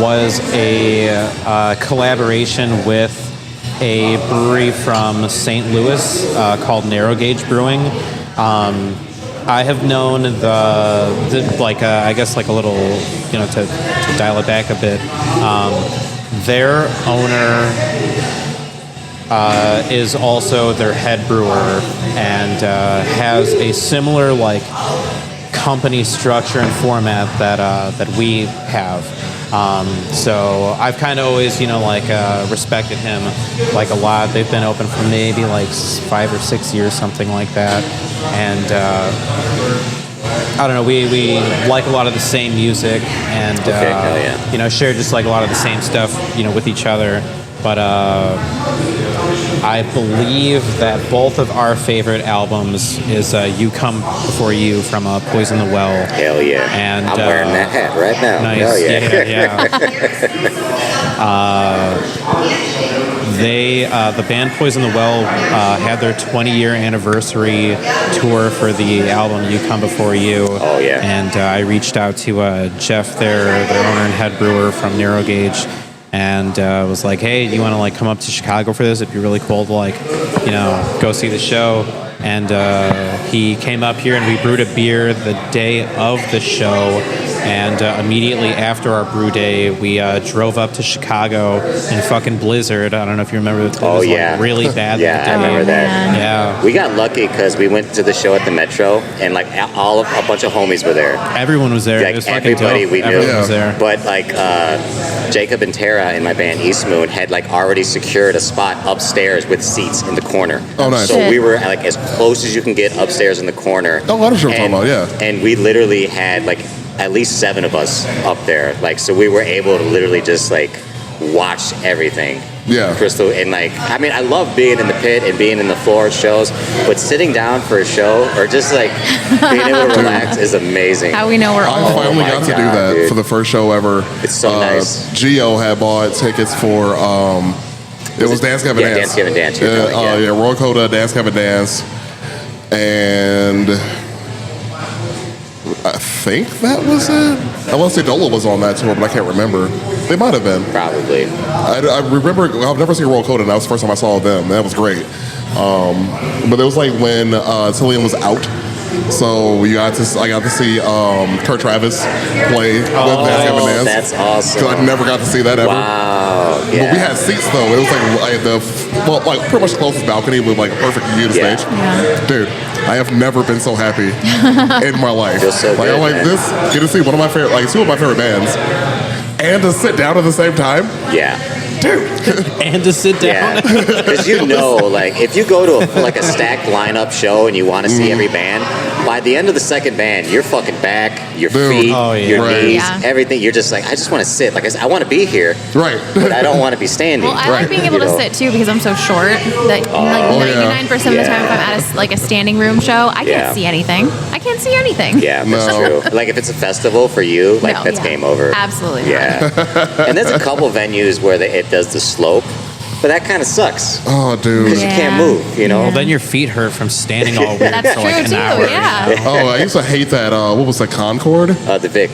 D: was a collaboration with a brewery from St. Louis called Narrow Gauge Brewing. I have known I guess like a little, to dial it back a bit. Their owner is also their head brewer and has a similar company structure and format that we have. So I've kind of always, respected him a lot. They've been open for maybe 5 or 6 years, something like that. And I don't know, we like a lot of the same music and, share just a lot of the same stuff, with each other. But I believe that both of our favorite albums is You Come Before You from Poison the Well.
A: Hell yeah.
D: And
A: I'm wearing that hat right now.
D: Nice.
A: Hell yeah.
D: The band Poison the Well had their 20-year anniversary tour for the album You Come Before You.
A: Oh, yeah.
D: And I reached out to Jeff, their owner and head brewer from Narrow Gauge, and was like, hey, do you want to come up to Chicago for this? It'd be really cool to go see the show. And he came up here and we brewed a beer the day of the show And immediately after our brew day, we drove up to Chicago in fucking blizzard. I don't know if you remember. It was like really bad.
A: Yeah, I remember that.
D: Yeah.
A: We got lucky because we went to the show at the Metro, and like a bunch of homies were there.
D: Everyone was there.
A: Like,
D: it was
A: everybody
D: dope.
A: we knew.
D: Everyone was there.
A: But like Jacob and Tara in my band East Moon had like already secured a spot upstairs with seats in the corner.
B: Oh, nice.
A: So we were like as close as you can get upstairs in the corner.
B: Oh, I know what you're talking about, yeah.
A: And we literally had like at least 7 of us up there. Like, so we were able to literally just like watch everything.
B: Yeah.
A: Crystal, and like, I mean, I love being in the pit and being in the floor shows, but sitting down for a show or just like being able to relax is amazing.
C: How we know we're
B: I
C: old.
B: finally got to do that
A: dude.
B: for the first show ever.
A: It's so nice.
B: Gio had bought tickets for, it was Dance Gavin Dance.
A: Dance Gavin Dance. You're going,
B: Yeah, Roy Coda, Dance Gavin Dance. And I think that was it. I want to say Dola was on that tour, but I can't remember. They might have been.
A: Probably.
B: I remember, I've never seen Royal Coda, and that was the first time I saw them. That was great. But it was like when Tillian was out. So I got to see Kurt Travis play with Dance Gavin Dance.
A: That's awesome.
B: Because I never got to see that ever.
A: Wow. Yeah.
B: But we had seats though. It was like pretty much the closest balcony with like a perfect view to the
A: Yeah.
B: stage.
C: Yeah.
B: Dude, I have never been so happy in my life.
A: Feels so
B: like
A: good,
B: I'm like
A: man.
B: this, get to see one of my favorite, like 2 of my favorite bands, and to sit down at the same time.
A: Yeah.
D: And to sit down.
A: Yeah, because you know, like if you go to a stacked lineup show and you want to see every band, by the end of the second band, your fucking back, your
B: Dude.
A: feet,
D: Oh, yeah.
A: your
B: Right.
A: knees,
C: Yeah.
A: everything. You're just like, I just want to sit. Like I want to be here,
B: Right.
A: but I don't want to be standing.
C: Well, I like being able
A: You
C: to
A: know?
C: sit too because I'm so short. That like 99% of the time, if I'm at a standing room show, I
A: Yeah.
C: can't see anything. I can't see anything.
A: Yeah, that's
B: No.
A: true. Like if it's a festival for you, like
C: No,
A: that's
C: yeah.
A: game over.
C: Absolutely. not.
A: Yeah, and there's a couple venues where it does the slope, but that kind of sucks
B: Oh, dude.
A: because you can't move. You know.
D: Well, then your feet hurt from standing all week
C: That's
D: for like
C: true
D: an
C: too.
D: hour.
C: Yeah.
B: Oh, I used to hate that. What was that? Concord?
A: The Vic.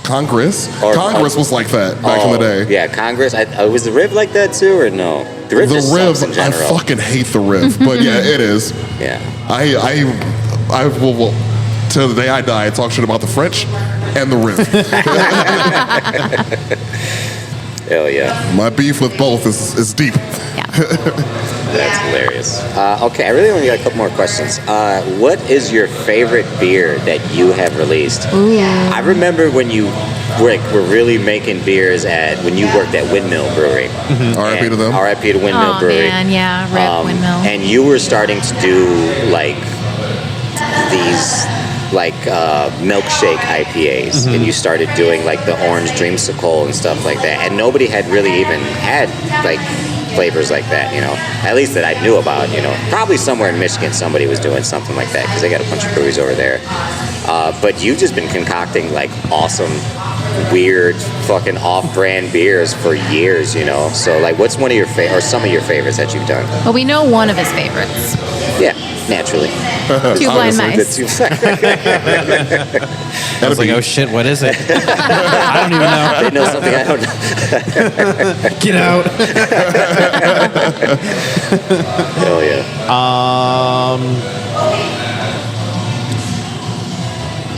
B: Congress?
A: Or-
B: Congress was like that back in the day.
A: Yeah, Congress. Was the Riv like that too, or no? The Riv
B: The
A: just
B: Riv,
A: sucks in
B: I
A: general.
B: fucking hate the Riv, but yeah, it is.
A: Yeah.
B: I will till the day I die talk shit about the French and the Riv.
A: Hell yeah.
B: My beef with both is deep.
C: Yeah.
A: That's hilarious. Okay, I really only got a couple more questions. What is your favorite beer that you have released?
C: Ooh.
A: I remember when you were really making beers when you worked at Windmill Brewery.
B: R.I.P. to them.
A: R.I.P. to Windmill
C: Oh
A: Brewery.
C: man, yeah. Rip Windmill.
A: And you were starting to do like these milkshake IPAs, and you started doing like the orange dreamsicle and stuff like that, and nobody had really even had like flavors like that, you know, at least that I knew about, you know. Probably somewhere in Michigan somebody was doing something like that because they got a bunch of breweries over there. But you've just been concocting like awesome, weird, fucking off-brand beers for years, you know. So like, what's one of your or some of your favorites that you've done?
C: Well, we know one of his favorites.
A: Yeah, naturally.
C: Two blind
B: Obviously,
C: mice.
D: I was like, oh shit, what is it? I don't even know.
A: They know something I don't know.
D: Get out.
A: Hell yeah.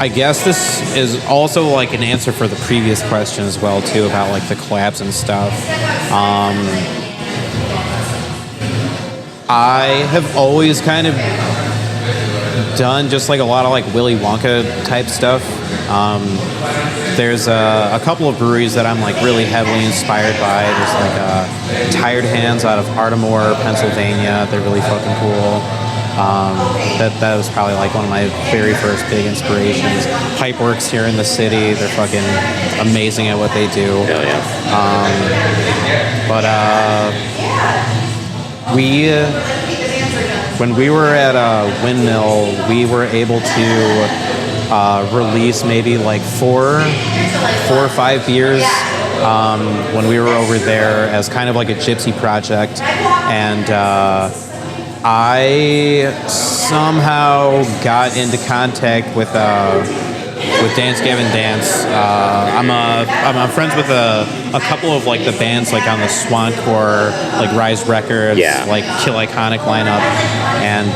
D: I guess this is also like an answer for the previous question as well too about like the collabs and stuff. I have always kind of done just like a lot of like Willy Wonka type stuff. There's a couple of breweries that I'm like really heavily inspired by. There's like Tired Hands out of Ardmore, Pennsylvania. They're really fucking cool. That was probably like one of my very first big inspirations. Pipeworks here in the city. They're fucking amazing at what they do.
A: Hell yeah.
D: When we were at Windmill, we were able to release maybe like four or five beers when we were over there as kind of like a gypsy project, and I somehow got into contact with Dance Gavin Dance. I'm friends with a couple of like the bands like on the Swancore, like Rise Records, like Kill Iconic lineup, and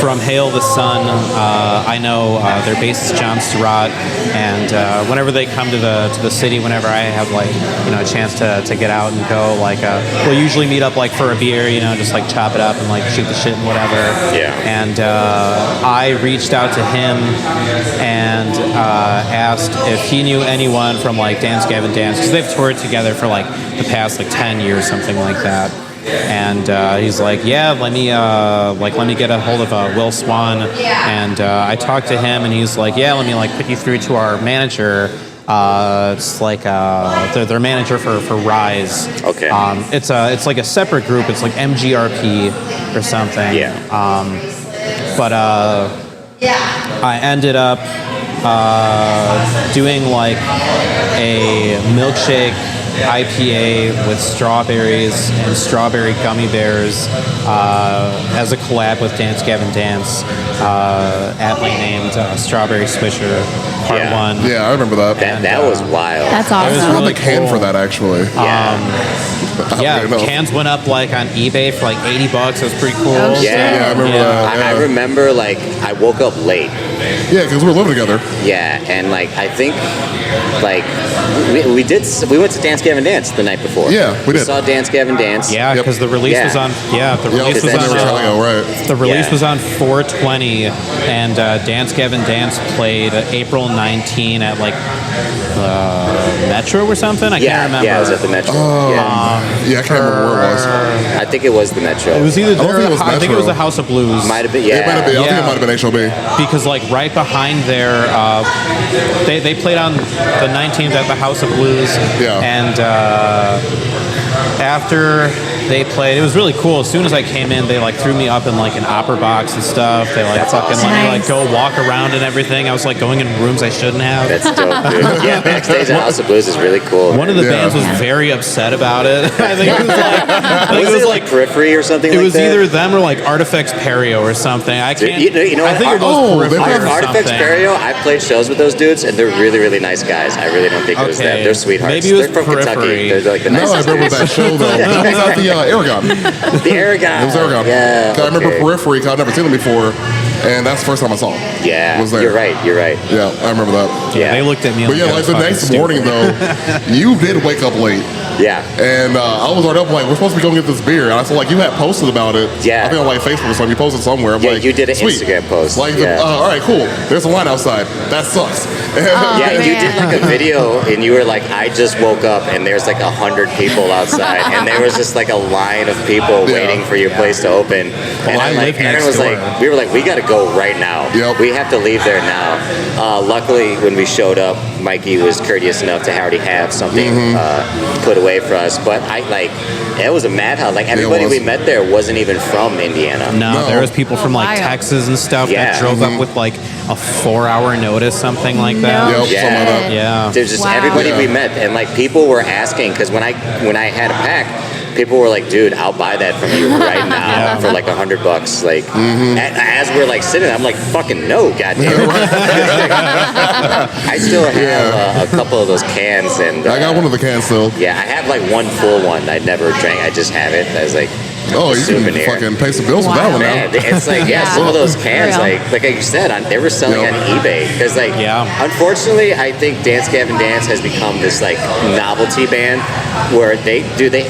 D: from Hail the Sun, I know their bassist John Surratt, and whenever they come to the city, whenever I have like a chance to get out and go, like we'll usually meet up like for a beer, just like chop it up and like shoot the shit and whatever.
A: Yeah.
D: And I reached out to him and asked if he knew anyone from like Dance Gavin Dance, because they've toured together for like the past like 10 years, something like that. And he's like, yeah, let me get a hold of Will Swan. And I talked to him, and he's like, yeah, let me like put you through to our manager. It's like their manager for Rise.
A: Okay.
D: It's like a separate group. It's like MGRP or something.
A: Yeah.
D: But I ended up doing like a milkshake IPA with strawberries and strawberry gummy bears as a collab with Dance Gavin Dance, aptly named Strawberry Swisher Part 1.
B: Yeah, I remember that.
A: That was wild.
C: That's awesome.
B: I
D: really
B: the can
D: cool.
B: for that, actually.
D: Yeah, cans went up like on eBay for like $80. It was pretty cool.
C: Oh, shit.
B: Yeah, I remember that. Yeah.
A: I remember, like, I woke up late.
B: Yeah, because we were living together.
A: Yeah, and like I think, like we went to Dance Gavin Dance the night before.
B: Yeah, we did.
A: Saw Dance Gavin Dance.
D: Yeah, because the release was on. Yeah, the release was
A: that's
D: on.
A: true.
B: Right.
D: The release
A: Yeah.
D: was on 4/20, and Dance Gavin Dance played April 19 at like Metro or something. I can't remember.
A: Yeah, it was at the Metro.
B: Yeah, I can't remember where it was.
A: I think it was the Metro.
D: It was either
B: I don't
D: there.
B: think it was
D: I think it
B: Metro.
D: was the House of Blues.
A: Might have been.
B: It might have been. I think
D: Yeah.
B: it might have been HOB.
D: Because like right behind there, they played on the 19th at the House of Blues.
B: Yeah.
D: And after they played, it was really cool. As soon as I came in, they like threw me up in like an opera box and stuff. They like
A: That's
D: fucking
A: awesome.
D: let me like
C: Nice.
D: go walk around and everything. I was like going in rooms I shouldn't have.
A: That's dope, dude. Yeah, backstage at House of Blues is really cool.
D: One of the
B: Yeah.
D: bands was very upset about it. I think it was like, I think
A: was it like Periphery or something
D: it
A: like
D: was
A: that?
D: either them or like Artifacts Perio or something. I
A: Dude,
D: can't.
A: you know
D: I
A: what?
D: think it
B: Oh,
D: was
B: they
D: Periphery or
A: Artifacts
D: something.
A: Perio, I played shows with those dudes, and they're really, really nice guys. I really don't think it was them.
D: Okay.
A: They're sweethearts.
D: Maybe it was
A: they're from
D: Periphery.
A: Kentucky. They're like the
B: No, I
A: nicest
B: remember
A: dudes.
B: that show, though. That was at the Aragon.
A: The Aragon.
B: It was Aragon.
A: Yeah.
B: I remember
A: okay.
B: Periphery, 'cause I'd never seen them before, and that's the first time I saw them.
A: Yeah,
B: Was there.
A: you're right. You're right.
B: Yeah, I remember that.
A: Yeah.
D: They looked at me
B: But
D: like
B: yeah,
D: I
B: like
D: was
B: the
D: fucking
B: next
D: stupid.
B: morning, though, you did wake up late.
A: Yeah.
B: And I was already up like, we're supposed to be going to get this beer. And I saw like you had posted about it.
A: Yeah.
B: I think on like Facebook or something. You posted somewhere. I'm
A: Yeah,
B: like,
A: you did an
B: sweet.
A: Instagram post.
B: Like,
A: Yeah.
B: all right, cool. There's a line outside. That sucks.
A: Yeah, you
C: man.
A: did like a video, and you were like, "I just woke up, and there's like 100 people outside, and there was just like a line of people
B: Yeah.
A: waiting for your place to open." And
D: I
A: I'm like,
D: live
A: Aaron
D: next
A: was
D: door.
A: like, we were like, "We got to go right now.
B: Yep.
A: We have to leave there now." Luckily, when we showed up, Mikey was courteous enough to already have something put away for us. But it was a madhouse. Like everybody
B: was.
A: we met there wasn't even from Indiana.
D: No, there was people from like
C: Wild.
D: Texas and stuff
A: Yeah.
D: that drove up with like a 4-hour notice, something like that.
C: No
B: Yep, something like that.
D: Yeah.
A: There's just
C: Wow.
A: everybody
B: Yeah.
A: we met, and like people were asking because when I had a pack, people were like, "Dude, I'll buy that from you right now
D: Yeah.
A: for like $100." Like as we're like sitting, I'm like, "Fucking no, goddamn!" I still have a couple of those cans, and
B: I got one of the cans still.
A: yeah, I have like one full one I never drank. I just have it as like
B: Oh,
A: a
B: you
A: souvenir.
B: can fucking pay some bills with that one
A: Man,
B: now.
A: it's like
C: Yeah.
A: some of those cans,
C: For real.
A: like you said, they were selling
B: Yep.
A: on eBay because, like,
D: Yeah.
A: unfortunately, I think Dance Gavin Dance has become this like novelty band where they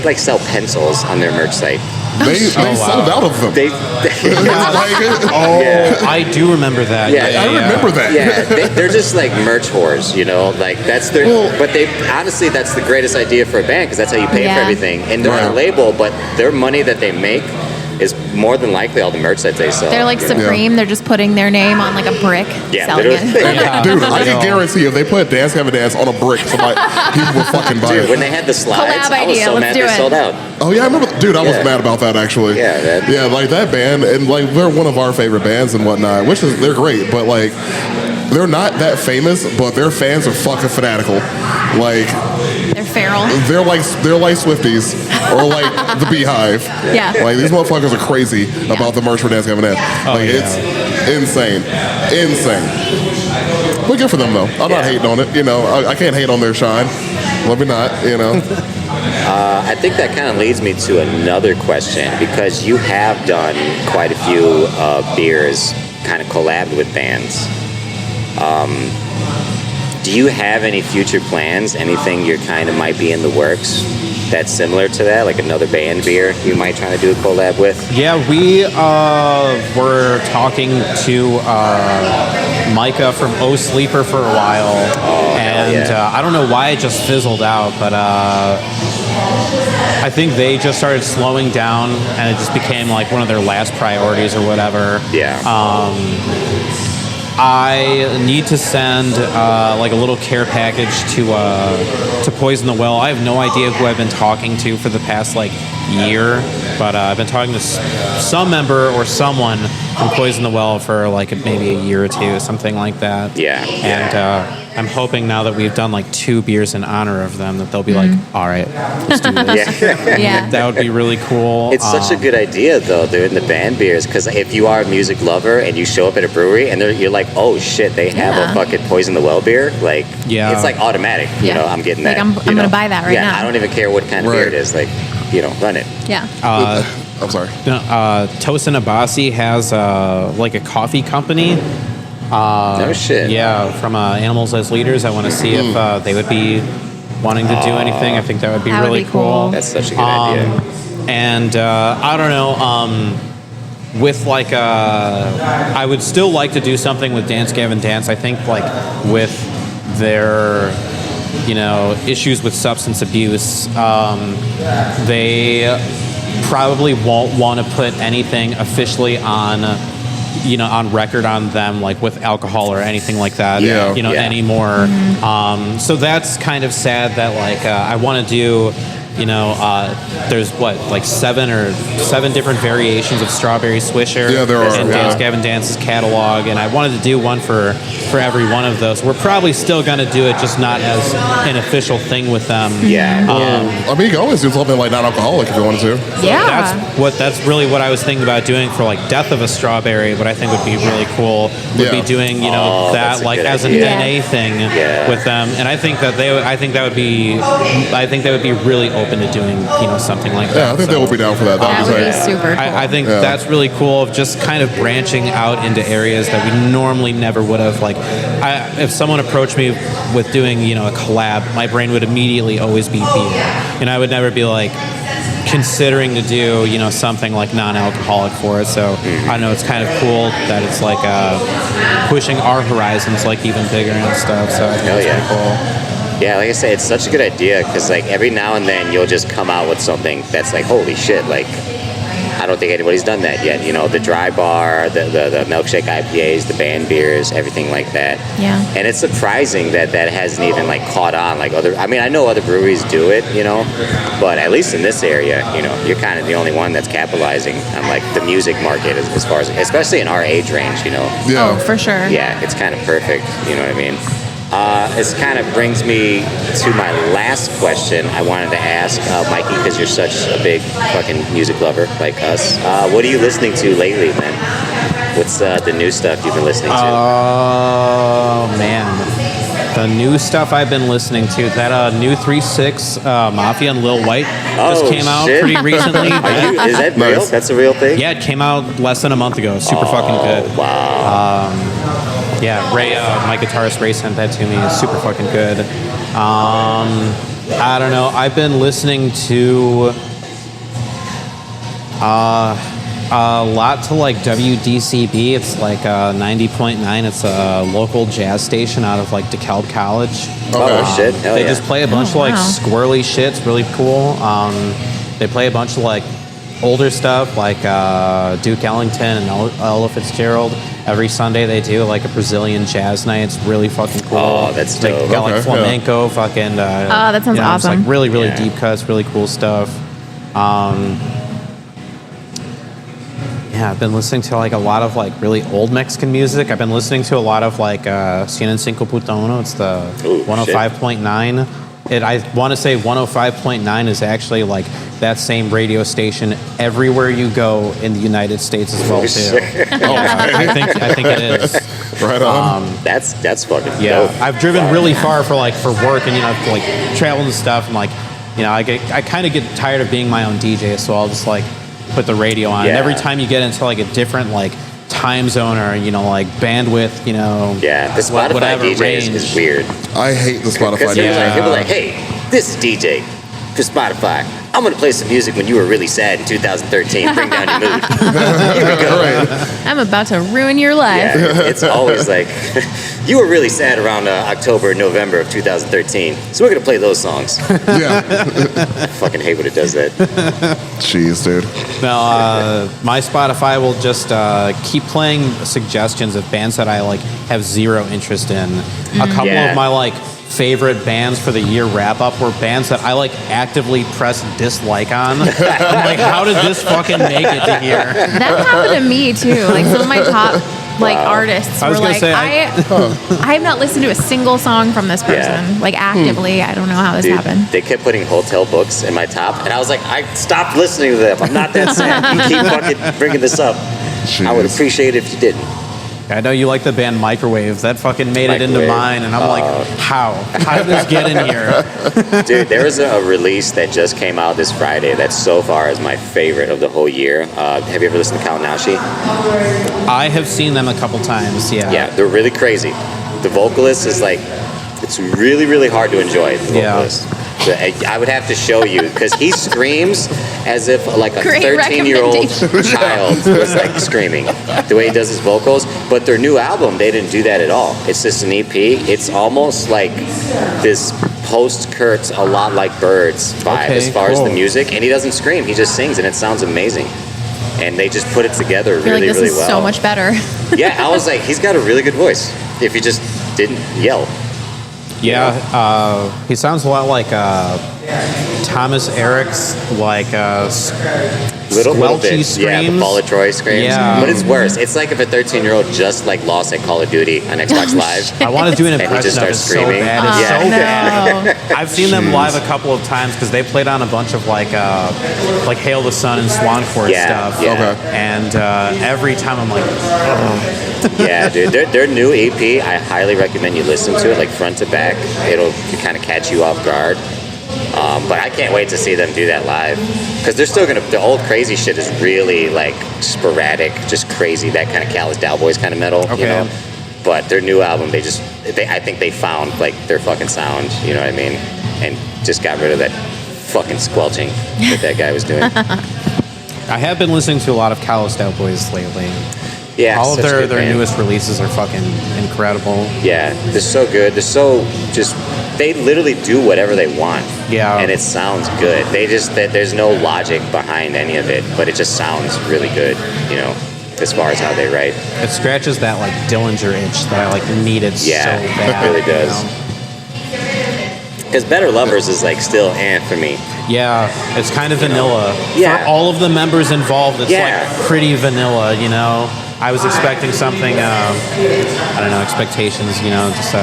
A: like sell pencils on their merch site.
B: They
D: wow.
B: sold out of them.
A: They,
D: Oh,
A: Yeah.
D: I do remember that.
A: Yeah,
B: I remember that.
A: yeah, they're just like merch whores, you know. Like that's their.
B: Well-
A: but they honestly, that's the greatest idea for a band because that's how you pay for
C: Yeah.
A: everything. And they're on a
B: Right.
A: label, but their money that they make is more than likely all the merch that they sell.
C: They're like
A: you know?
C: Supreme. They're just putting their name on like a brick,
A: Yeah,
C: selling
A: literally.
C: it.
D: Yeah.
B: Dude, I
D: know.
B: can guarantee if they put Dance Gavin Dance on a brick, people would fucking buy
A: Dude, when
B: it.
A: they had the slides,
C: Collab
A: I was
C: idea,
A: so
C: let's
A: mad
C: do
A: they
C: it.
A: sold out.
B: Oh yeah, I remember. Dude, I was
A: Yeah.
B: mad about that actually.
A: Yeah, that-
B: yeah, like that band, and like they're one of our favorite bands and whatnot, which is they're great, but like they're not that famous, but their fans are fucking fanatical. Like
C: They're feral.
B: they're like Swifties or like the Beehive.
C: Yeah.
B: Like these motherfuckers are crazy about the merch for Dance Gavin Dance. Like
D: yeah.
B: it's insane, insane. But good for them, though. I'm not hating on it. I can't hate on their shine. Let me not,
A: I think that kind of leads me to another question, because you have done quite a few beers kind of collabed with bands. Do you have any future plans? Anything you're kind of might be in the works that's similar to that, like another band beer you might try to do a collab with?
D: Yeah, we were talking to Micah from O Sleeper for a while, and I don't know why it just fizzled out, but I think they just started slowing down, and it just became like one of their last priorities or whatever.
A: Yeah.
D: I need to send like a little care package to Poison the Well. I have no idea who I've been talking to for the past like year, but I've been talking to some member or someone from Poison the Well for like maybe a year or two, something like that.
A: Yeah.
D: And I'm hoping now that we've done like 2 beers in honor of them that they'll be like, all right, let's do this.
C: Yeah.
D: That would be really cool.
A: It's such a good idea, though, doing the band beers, because if you are a music lover and you show up at a brewery and you're like, oh shit, they have a fucking Poison the Well beer, like, it's like automatic. I'm getting that.
C: I'm going to buy that right now.
A: I don't even care what kind of beer it is. Like, run it.
C: Yeah.
B: I'm sorry.
D: Tosin Abasi has like a coffee company.
A: No shit.
D: Yeah, from Animals as Leaders. I want to see if they would be wanting to do anything. I think that would be really cool.
A: That's such a good idea.
D: And I don't know, with like I would still like to do something with Dance Gavin Dance. I think like with their issues with substance abuse, they probably won't want to put anything officially on record on them, like with alcohol or anything like that, anymore. So that's kind of sad that like I want to do, there's like 7 different variations of Strawberry Swisher in Dance Gavin Dance's catalog, and I wanted to do one for every one of those. We're probably still going to do it, just not as an official thing with them.
B: I mean, you can always do something like non-alcoholic if you wanted to.
C: Yeah.
D: That's really what I was thinking about doing for like Death of a Strawberry. What I think would be really cool would be doing that like as an NA thing with them, and I think that would be really open to doing something like that.
B: Yeah, I think they will be down for that.
C: That would be super cool.
D: I think that's really cool, of just kind of branching out into areas that we normally never would have. Like, if someone approached me with doing a collab, my brain would immediately always be beer, and I would never be like considering to do something like non-alcoholic for it. So I don't know, it's kind of cool that it's like pushing our horizons like even bigger and stuff. So I think it's pretty cool.
A: Yeah, like I said, it's such a good idea, because like every now and then you'll just come out with something that's like, holy shit, like I don't think anybody's done that yet. The dry bar, the milkshake IPAs, the band beers, everything like that.
C: Yeah.
A: And it's surprising that hasn't even like caught on. Like I know other breweries do it, but at least in this area, you're kind of the only one that's capitalizing on like the music market as far as, especially in our age range,
B: Yeah.
C: Oh, for sure.
A: Yeah, it's kind of perfect. You know what I mean? This kind of brings me to my last question I wanted to ask, Mikey, because you're such a big fucking music lover like us. What are you listening to lately, man? What's the new stuff you've been listening to?
D: Oh, man. The new stuff I've been listening to, that new 3-6 Mafia and Lil White just came out pretty recently.
A: Is that real? That's a real thing?
D: Yeah, it came out less than a month ago. Super fucking good.
A: Wow.
D: Yeah, Ray, my guitarist Ray sent that to me. It's super fucking good. I don't know. I've been listening to a lot to like WDCB. It's like 90.9. It's a local jazz station out of like DeKalb College.
A: Oh shit! Hell
D: they just play a bunch of like squirrely shit. It's really cool. They play a bunch of like older stuff like Duke Ellington and Ella Fitzgerald. Every Sunday they do like a Brazilian jazz night. It's really fucking cool.
A: Oh, that's dope.
D: They got like flamenco, fucking.
C: That sounds awesome.
D: It's like really, really deep cuts, really cool stuff. I've been listening to like a lot of like really old Mexican music. I've been listening to a lot of like Cien en Cinco Puto Uno. It's the 105.9. I want to say 105.9 is actually like that same radio station everywhere you go in the United States as well too. I think it is.
B: Right on.
A: That's fucking
D: Yeah,
A: dope.
D: I've driven really far for work and I've like traveled and stuff and I kind of get tired of being my own DJ, so I'll just like put the radio on.
A: Yeah.
D: And every time you get into like a different like time zone or like bandwidth,
A: Yeah, the Spotify
D: whatever
A: DJ
D: range.
A: is weird.
B: I hate the Spotify
A: Because
B: DJ.
A: he'll be like, hey, this is DJ for Spotify. I'm going to play some music when you were really sad in 2013. Bring down your mood. Here we go.
C: I'm about to ruin your life.
A: Yeah, it's always like, you were really sad around October, November of 2013. So we're going to play those songs.
B: Yeah.
A: I fucking hate when it does that.
B: Jeez, dude.
D: No, my Spotify will just keep playing suggestions of bands that I like have zero interest in. A couple of my like favorite bands for the year wrap up were bands that I like actively press dislike on. I'm like, how did this fucking make it to here?
C: That happened to me too. Like some of my top artists
D: I was
C: were
D: gonna
C: like,
D: say,
C: I have not listened to a single song from this person. Like actively. I don't know how this
A: Dude,
C: happened.
A: they kept putting hotel books in my top, and I was like, I stopped listening to them. I'm not that sad. You keep fucking bringing this up.
B: Jeez.
A: I would appreciate it if you didn't.
D: I know you like the band Microwave. That fucking made it into
A: Microwave.
D: mine, and I'm like, how? How did this get in here?
A: Dude, there was a release that just came out this Friday that so far is my favorite of the whole year. Have you ever listened to Kalinashi?
D: I have seen them a couple times, yeah.
A: Yeah, they're really crazy. The vocalist is like, it's really, really hard to enjoy, the
D: Yeah.
A: vocalist. I would have to show you, because he screams as if like a
C: Great
A: 13-year-old
C: recommendation.
A: child was like screaming, the way he does his vocals. But their new album, they didn't do that at all. It's just an EP. It's almost like this post-Kurt's A Lot Like Birds vibe
D: Okay,
A: as far as
D: cool.
A: the music. And he doesn't scream, he just sings, and it sounds amazing. And they just put it together
C: I feel
A: really,
C: like this
A: really
C: is
A: well.
C: so much better.
A: Yeah, I was like, he's got a really good voice. If you just didn't yell.
D: Yeah, he sounds a lot like Thomas Eric's like
A: Little
D: squelchy
A: bit.
D: screams.
A: Yeah, the Fall of Troy screams.
D: Yeah.
A: But it's worse. It's like if a 13-year-old just like lost at Call of Duty on Xbox Live.
D: I want to do an
A: And he
D: impression
A: just
D: of it
A: starts
D: so
A: screaming.
D: bad. It's
A: Yeah.
D: so bad.
C: No.
D: I've seen them live a couple of times because they played on a bunch of like Hail the Sun and Swancourt
A: Yeah,
D: stuff.
A: yeah.
B: Okay.
D: And every time I'm like,
A: Yeah, dude. Their new EP, I highly recommend you listen to it, like front to back. It'll kind of catch you off guard. But I can't wait to see them do that live. Because they're still going to, the old crazy shit is really like sporadic, just crazy, that kind of Callous Cowboys kind of metal, you
D: Okay.
A: know? But their new album, I think they found like their fucking sound, you know what I mean? And just got rid of that fucking squelching that guy was doing.
D: I have been listening to a lot of Callous Cowboys lately.
A: Yeah,
D: All of
A: such a
D: their
A: good band.
D: newest releases are fucking incredible.
A: Yeah, they're so good. They're so just, they literally do whatever they want.
D: Yeah.
A: And it sounds good. There's no logic behind any of it, but it just sounds really good, you know, as far as how they write.
D: It scratches that like Dillinger itch that I like needed
A: Yeah,
D: so bad.
A: it really does.
D: you know?
A: Because Better Lovers is like still for me.
D: Yeah, it's kind of vanilla.
A: Yeah.
D: For all of the members involved, it's
A: Yeah.
D: like pretty vanilla, you know? I was expecting something, I don't know, expectations, you know, just,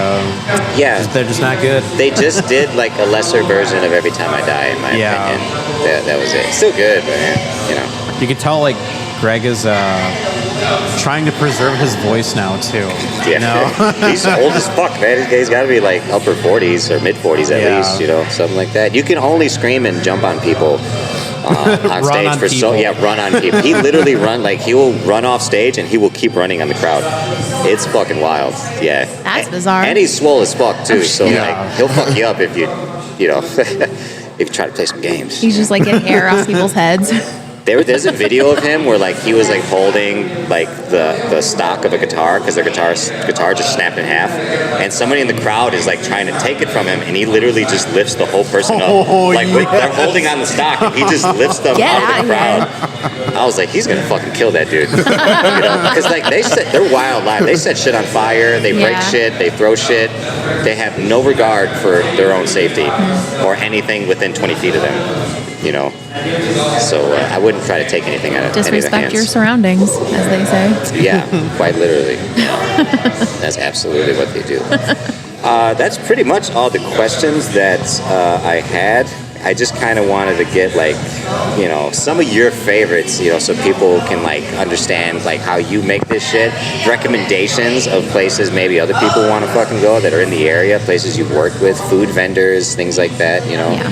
A: Yeah.
D: they're just not good.
A: They just did like a lesser version of Every Time I Die, in my
D: Yeah.
A: opinion. That was it. Still good, but you know.
D: You could tell, like, Greg is trying to preserve his voice now, too.
A: Yeah.
D: You know?
A: He's old as fuck, man. He's got to be like upper 40s or mid 40s at
D: Yeah.
A: least, you know, something like that. You can only scream and jump on people on
D: Run
A: stage
D: on
A: for
D: people.
A: run on people. He literally he will run off stage and he will keep running on the crowd. It's fucking wild. Yeah.
C: That's bizarre.
A: And he's swole as fuck too, so
D: Yeah.
A: like he'll fuck you up if you know, if you try to play some games.
C: He's just like getting air off people's heads.
A: There's a video of him where like he was like holding like the stock of a guitar because their guitar just snapped in half, and somebody in the crowd is like trying to take it from him, and he literally just lifts the whole person up. They're holding on the stock, and he just lifts them
C: Get
A: out of the crowd. I was like, he's gonna fucking kill that dude, you know? Because like they're wild live. They set shit on fire. They break
C: Yeah.
A: shit. They throw shit. They have no regard for their own safety or anything within 20 feet of them. You know, so I wouldn't try to take anything out of any of the
C: Disrespect
A: hands.
C: your surroundings, as they say.
A: Yeah, quite literally. That's absolutely what they do. That's pretty much all the questions that I had. I just kind of wanted to get like, some of your favorites, so people can like understand like how you make this shit. Recommendations of places maybe other people want to fucking go that are in the area, places you've worked with, food vendors, things like that,
C: Yeah.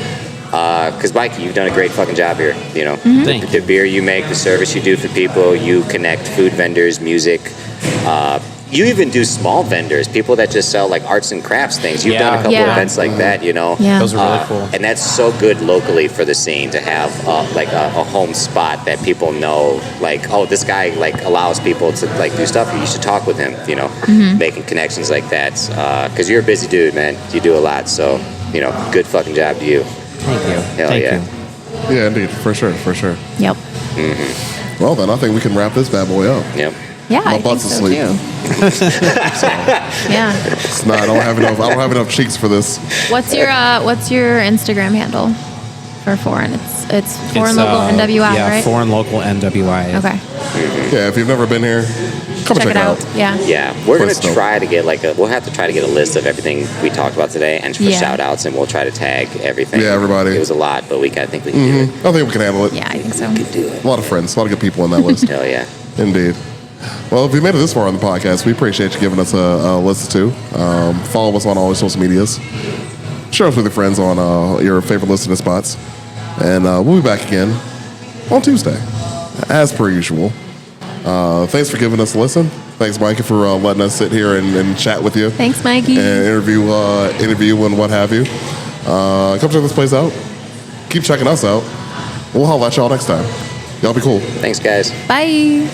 A: Because Mikey, you've done a great fucking job here.
D: Thank
A: The beer you make, the service you do for people, you connect food vendors, music. You even do small vendors, people that just sell like arts and crafts things. You've done a couple events like that,
C: Yeah.
D: Those are really cool.
A: And that's so good locally for the scene to have like a home spot that people know, like, oh, this guy like allows people to like do stuff. You should talk with him, making connections like that. Because you're a busy dude, man. You do a lot, so good fucking job to you.
D: Thank you.
A: Hell
D: Thank
A: yeah.
D: you.
B: Yeah, indeed, for sure.
C: Yep.
B: Well, then I think we can wrap this bad boy up.
A: Yep.
C: Yeah,
B: My
C: I think
B: butt's
C: so
B: asleep.
C: too. Yeah.
B: It's not. I don't have enough cheeks for this.
C: What's your Instagram handle for foreign? It's foreign local NWI,
D: yeah,
C: right?
D: Foreign local NWI.
C: Okay.
B: Yeah, if you've never been here, come
C: Check
B: check
C: it out. Yeah.
A: Yeah, we're gonna
B: Let's go.
A: try to get we'll have to try to get a list of everything we talked about today and for
C: Yeah.
A: shout outs, and we'll try to tag everything.
B: Yeah, everybody.
A: It was a lot, but I think we can do it.
B: I think we can handle it.
C: Yeah, I think so.
A: Do it.
B: A lot of friends, a lot of good people on that list.
A: Hell yeah.
B: Indeed. Well, if you made it this far on the podcast, we appreciate you giving us a listen to. Follow us on all our social medias. Share us with your friends on your favorite listening spots. And we'll be back again on Tuesday, as per usual. Thanks for giving us a listen. Thanks, Mikey, for letting us sit here and chat with you.
C: Thanks, Mikey.
B: And interview and what have you. Come check this place out. Keep checking us out. We'll holler at y'all next time. Y'all be cool.
A: Thanks, guys.
C: Bye.